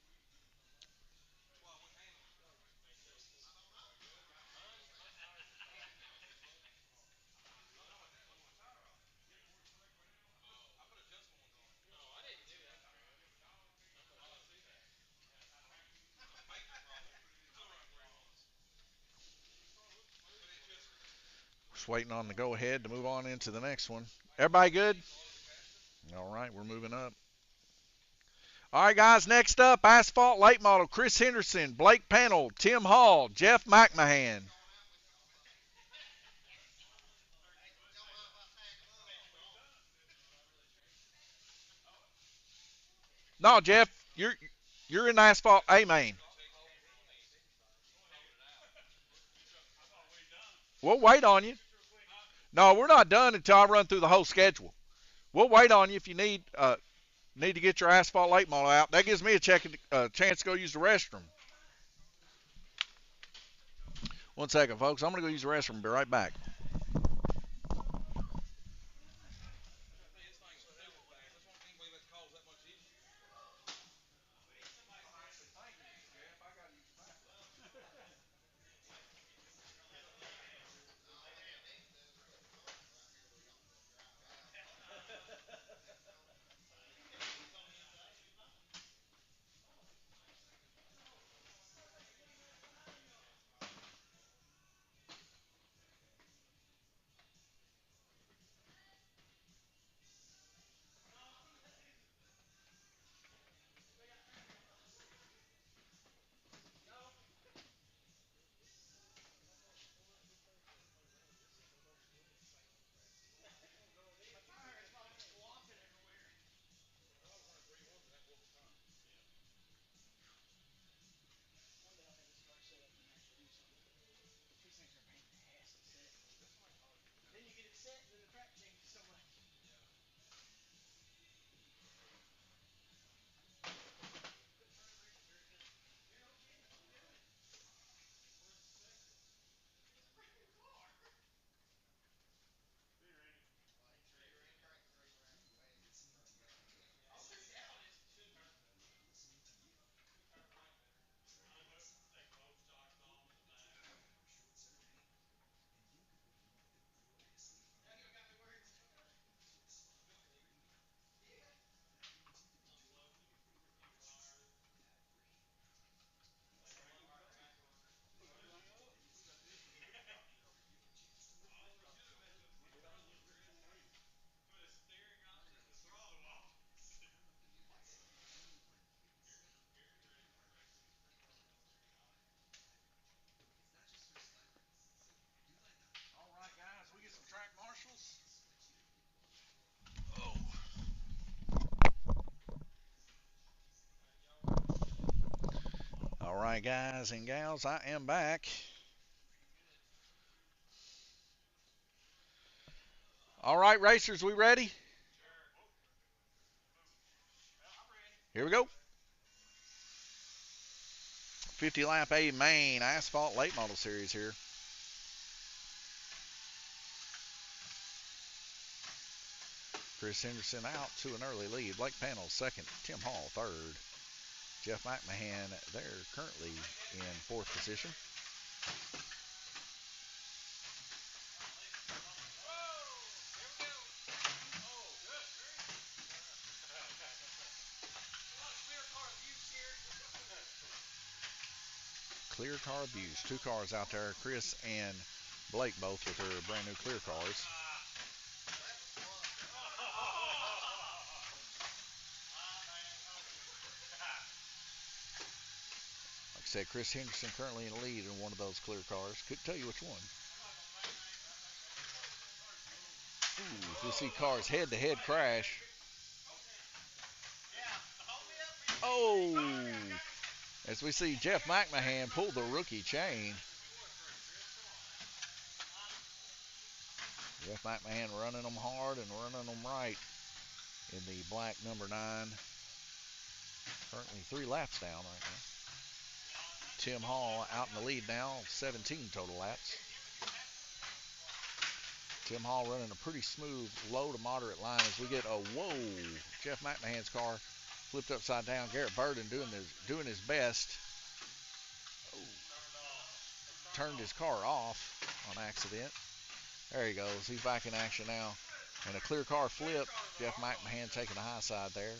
Just waiting on the go ahead to move on into the next one. Everybody good? All right, we're moving up. All right, guys, next up, Asphalt Latemodel, Chris Henderson, Blake Panel, Tim Hall, Jeff McMahon. No, Jeff, you're in asphalt A main. We'll wait on you. No, we're not done until I run through the whole schedule. We'll wait on you if you need to get your asphalt late model out. That gives me chance to go use the restroom. One second, folks. I'm gonna go use the restroom. Be right back. All right, guys, we get some track marshals. All right, guys and gals, I am back. All right, racers, we ready? Here we go. 50 lap A main asphalt late model series here. Chris Henderson out to an early lead. Blake Panel second. Tim Hall third. Jeff McMahon there currently in fourth position. Clear car abuse. Two cars out there. Chris and Blake both with their brand new clear cars. Like I said, Chris Henderson currently in the lead in one of those clear cars. Couldn't tell you which one. Ooh, we see cars head-to-head crash. Oh! As we see Jeff McMahon pull the rookie chain. Jeff McMahon running them hard and running them right in the black number 9. Currently 3 laps down right now. Tim Hall out in the lead now, 17 total laps. Tim Hall running a pretty smooth, low to moderate line as we get a whoa. Jeff McMahon's car flipped upside down. Garrett Burden doing his best. Oh, turned his car off on accident. There he goes. He's back in action now. And a clear car flip. Jeff McMahon taking the high side there.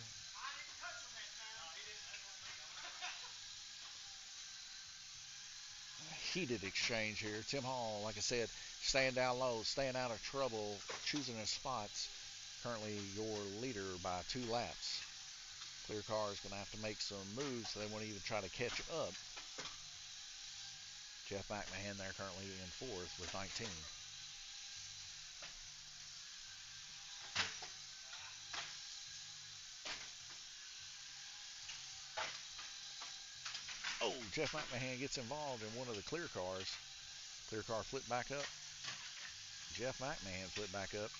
Heated exchange here. Tim Hall, like I said, staying down low, staying out of trouble, choosing his spots. Currently your leader by 2 laps. Clear car is going to have to make some moves so they won't even try to catch up. Jeff McMahon there currently in 4th with 19. Oh, Jeff McMahon gets involved in one of the clear cars. Clear car flipped back up. Jeff McMahon flipped back up.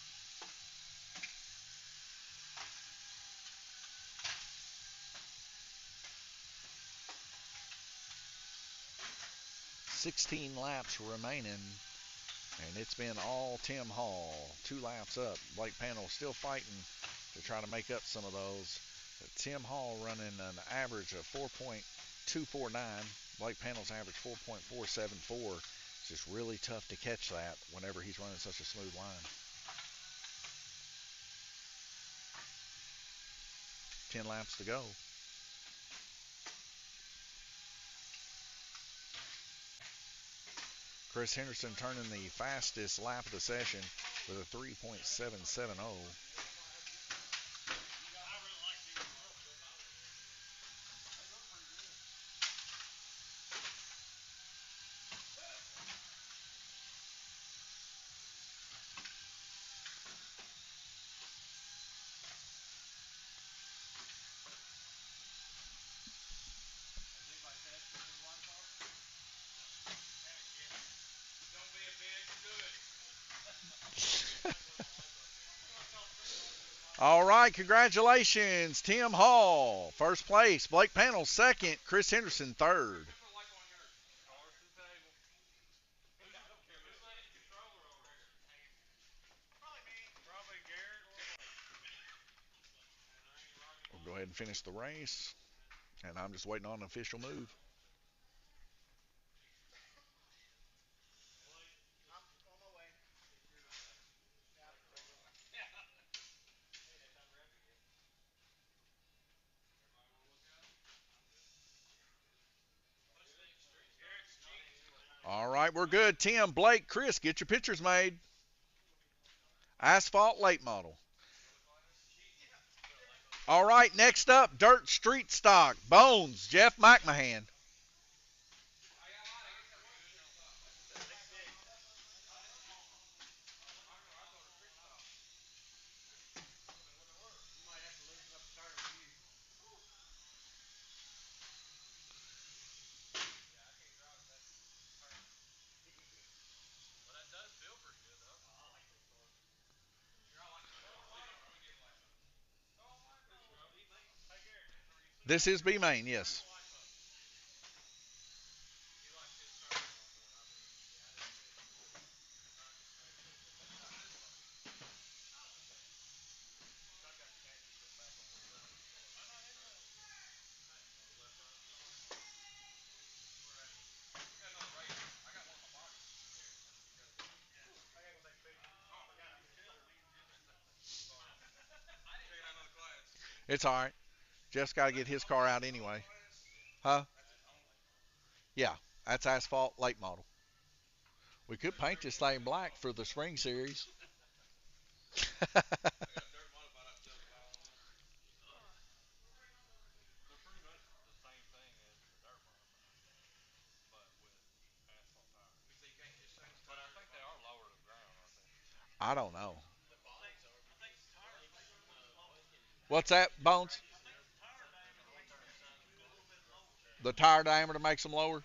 16 laps remaining, and it's been all Tim Hall. 2 laps up. Blake Panel still fighting to try to make up some of those. But Tim Hall running an average of 4.249. Blake Panel's average 4.474. It's just really tough to catch that whenever he's running such a smooth line. 10 laps to go. Chris Henderson turning the fastest lap of the session with a 3.770. All right, congratulations, Tim Hall, first place. Blake Panel, second. Chris Henderson, third. We'll go ahead and finish the race, and I'm just waiting on an official move. All right, we're good. Tim, Blake, Chris, get your pictures made. Asphalt late model. All right, next up, Dirt Street Stock. Bones, Jeff McMahon. This is B main, yes. It's all right. Jeff's got to get his car out anyway. Huh? Yeah, that's asphalt late model. We could paint this thing black for the spring series. I don't know. What's that, Bones? The tire diameter makes them lower?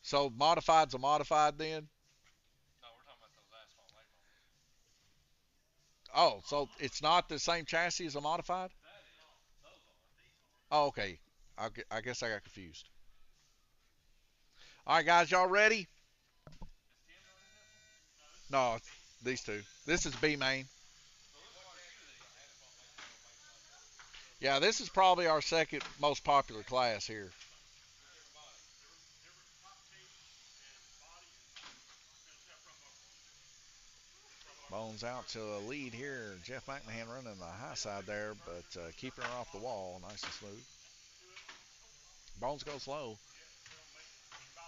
So modified's a modified then? Oh, so it's not the same chassis as a modified? Oh, okay. I guess I got confused. All right, guys, y'all ready? No, these two. This is B main. Yeah, this is probably our second most popular class here. Bones out to a lead here. Jeff McMahon running the high side there, but keeping her off the wall nice and smooth. Bones goes low.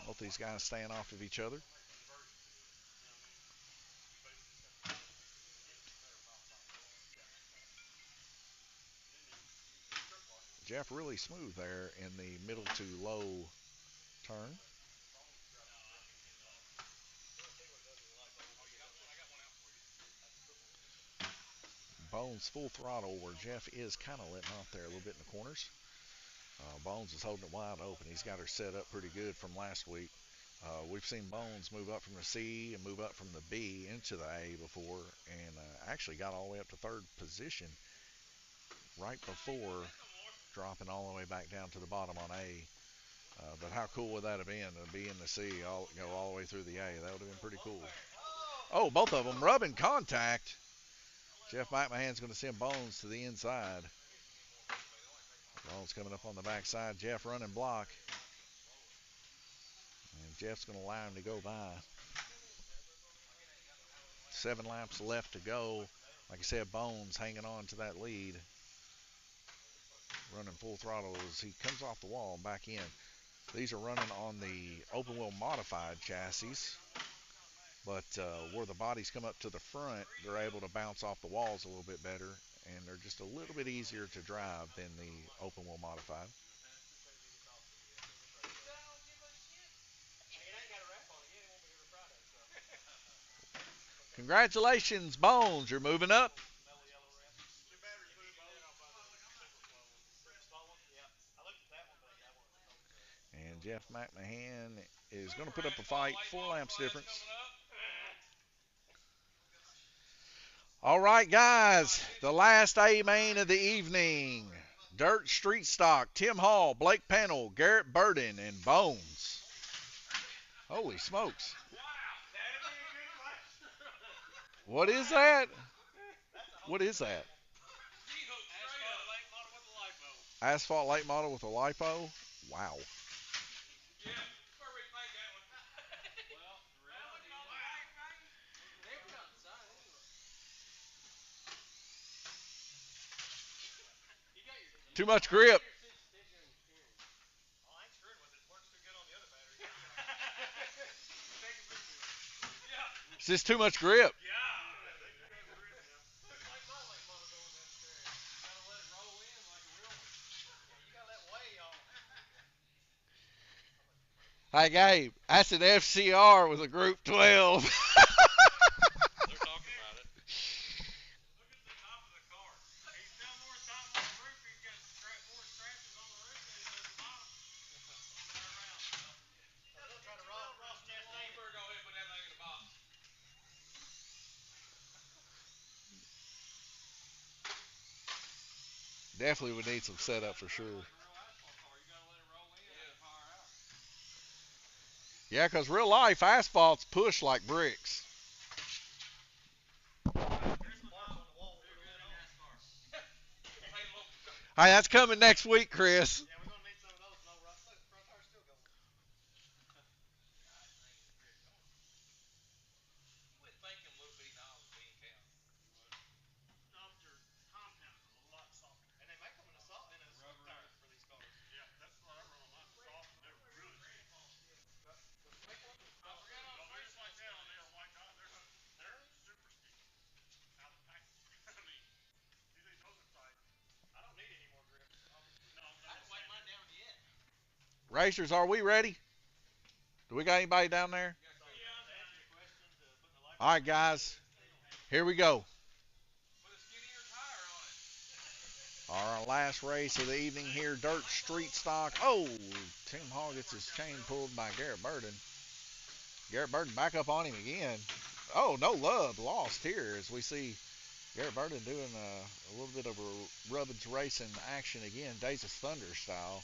Both these guys staying off of each other. Jeff really smooth there in the middle to low turn. Bones full throttle where Jeff is kind of letting off there a little bit in the corners. Bones is holding it wide open. He's got her set up pretty good from last week. We've seen Bones move up from the C and move up from the B into the A before, and actually got all the way up to third position right before dropping all the way back down to the bottom on A. But how cool would that have been to be in the C, all the way through the A? That would have been pretty cool. Oh, both of them rubbing contact. Jeff McMahon's going to send Bones to the inside. Bones coming up on the backside. Jeff running block. And Jeff's going to allow him to go by. 7 laps left to go. Like I said, Bones hanging on to that lead. Running full throttle as he comes off the wall and back in. These are running on the open wheel modified chassis. But where the bodies come up to the front, they're able to bounce off the walls a little bit better. And they're just a little bit easier to drive than the open wheel modified. Congratulations, Bones. You're moving up. And Jeff McMahon is going to put up a fight. 4 laps difference. All right, guys. The last A main of the evening. Dirt Street Stock. Tim Hall, Blake Pannell, Garrett Burden, and Bones. Holy smokes. What is that? What is that? Asphalt late model with a lipo? Wow. Too much grip. It's just too much grip. Hey, Gabe, that's an FCR with a Group 12. They're talking about it. Look at the top of the car. He's got more time on the roof. He's got more scratches on the roof than he does the bottom. Try to Ross Chastain. Go ahead and put that thing in the box. Definitely would need some setup for sure. Yeah, because real life asphalt's push like bricks. Hey, that's coming next week, Chris. Yeah, we're going to need some of those. No, Ross, look, front tire's still going. Quit thinking little bitty knobs being counted. Softer compound, a lot softer. And they make them in a salt in a rubber tire for these cars. Yeah, that's what I run on mine. Soft, and they're really sweet. I forgot all they're just like that on the white top. They're super sticky out of the package. I mean, you think those are tight? I don't need any more grip. No, I haven't wiped mine down yet. Racers, are we ready? Do we got anybody down there? All right, guys. Here we go. Our last race of the evening here, Dirt Street Stock. Oh, Tim Hall gets his chain pulled by Garrett Burden. Garrett Burden back up on him again. Oh, no love lost here as we see Garrett Burden doing a little bit of a Rubbins racing action again, Days of Thunder style.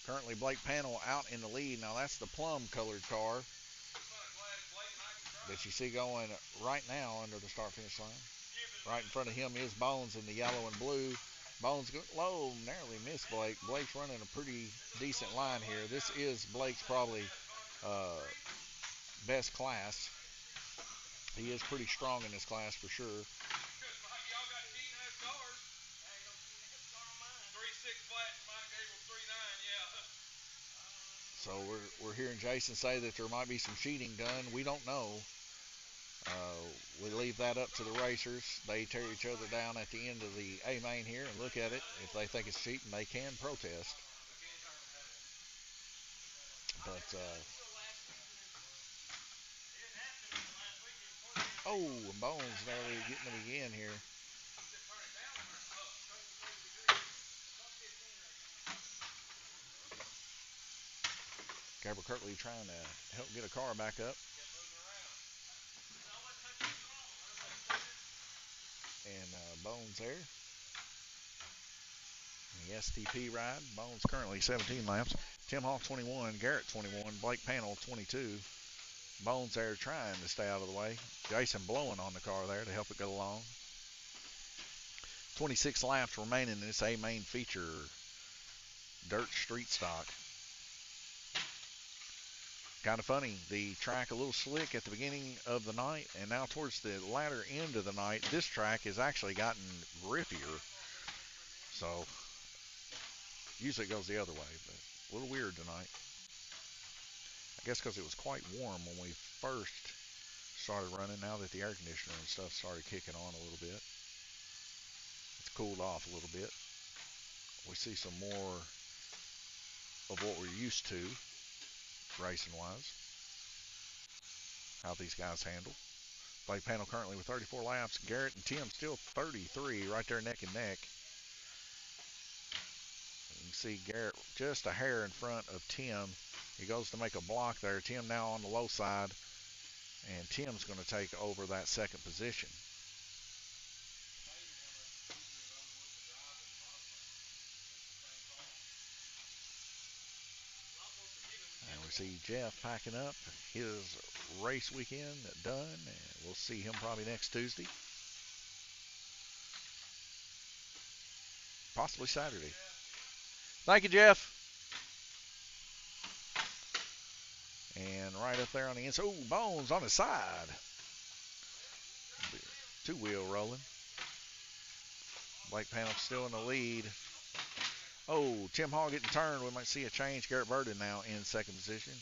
Currently Blake Pannell out in the lead. Now that's the plum colored car that you see going right now under the start finish line. Right in front of him is Bones in the yellow and blue. Bones low, narrowly missed Blake. Blake's running a pretty decent line here. This is Blake's probably best class. He is pretty strong in this class for sure. So we're hearing Jason say that there might be some cheating done. We don't know. We leave that up to the racers. They tear each other down at the end of the A main here and look at it. If they think it's cheating, they can protest. But oh, Bones nearly getting him again here. Albuquerque trying to help get a car back up. And Bones there. The STP ride. Bones currently 17 laps. Tim Hall 21, Garrett 21, Blake Panel 22. Bones there trying to stay out of the way. Jason blowing on the car there to help it go along. 26 laps remaining in this A main feature dirt street stock. Kind of funny, the track a little slick at the beginning of the night, and now towards the latter end of the night, this track has actually gotten grippier. So usually it goes the other way, but a little weird tonight. I guess because it was quite warm when we first started running. Now that the air conditioner and stuff started kicking on a little bit, it's cooled off a little bit. We see some more of what we're used to racing wise, how these guys handle. Blake Panel currently with 34 laps. Garrett and Tim still 33, right there neck and neck. You can see Garrett just a hair in front of Tim. He goes to make a block there. Tim now on the low side, and Tim's going to take over that second position. And we see Jeff packing up his race weekend done, and we'll see him probably next Tuesday. Possibly Saturday. Thank you, Jeff. And right up there on the inside, oh, Bones on the side. Two-wheel rolling. Blake Panel still in the lead. Oh, Tim Hall getting turned. We might see a change. Garrett Burden now in second position.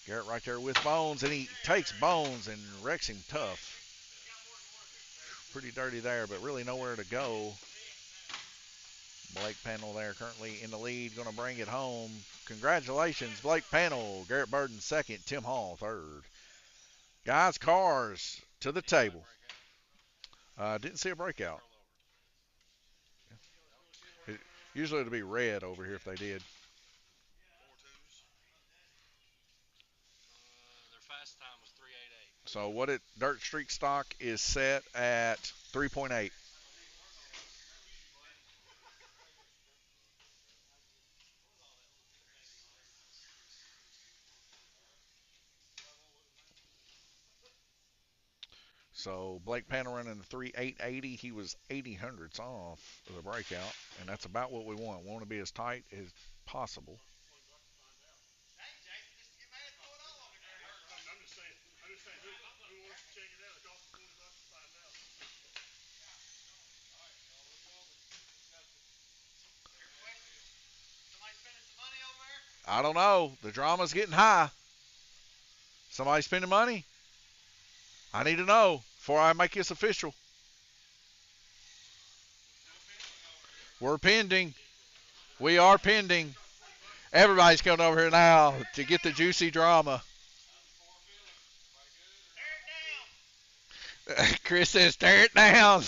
Garrett right there with Bones, and he takes Bones and wrecks him tough. Pretty dirty there, but really nowhere to go. Blake Panel there currently in the lead, going to bring it home. Congratulations, Blake Panel. Garrett Burden second, Tim Hall third. Guys, cars to the table. Didn't see a breakout. Usually it'll be red over here if they did. Their fast time was 3:88. So what it dirt streak stock is set at 3.8. So Blake Panel running the 3.880. He was 80 hundredths off of the breakout, and that's about what we want. We want to be as tight as possible. I'm just saying who wants to check it out? It costs $20 to find out. Somebody spending some money over there? I don't know. The drama's getting high. Somebody spending money? I need to know before I make this official. We're pending. We are pending. Everybody's coming over here now to get the juicy drama. Chris says, tear it down.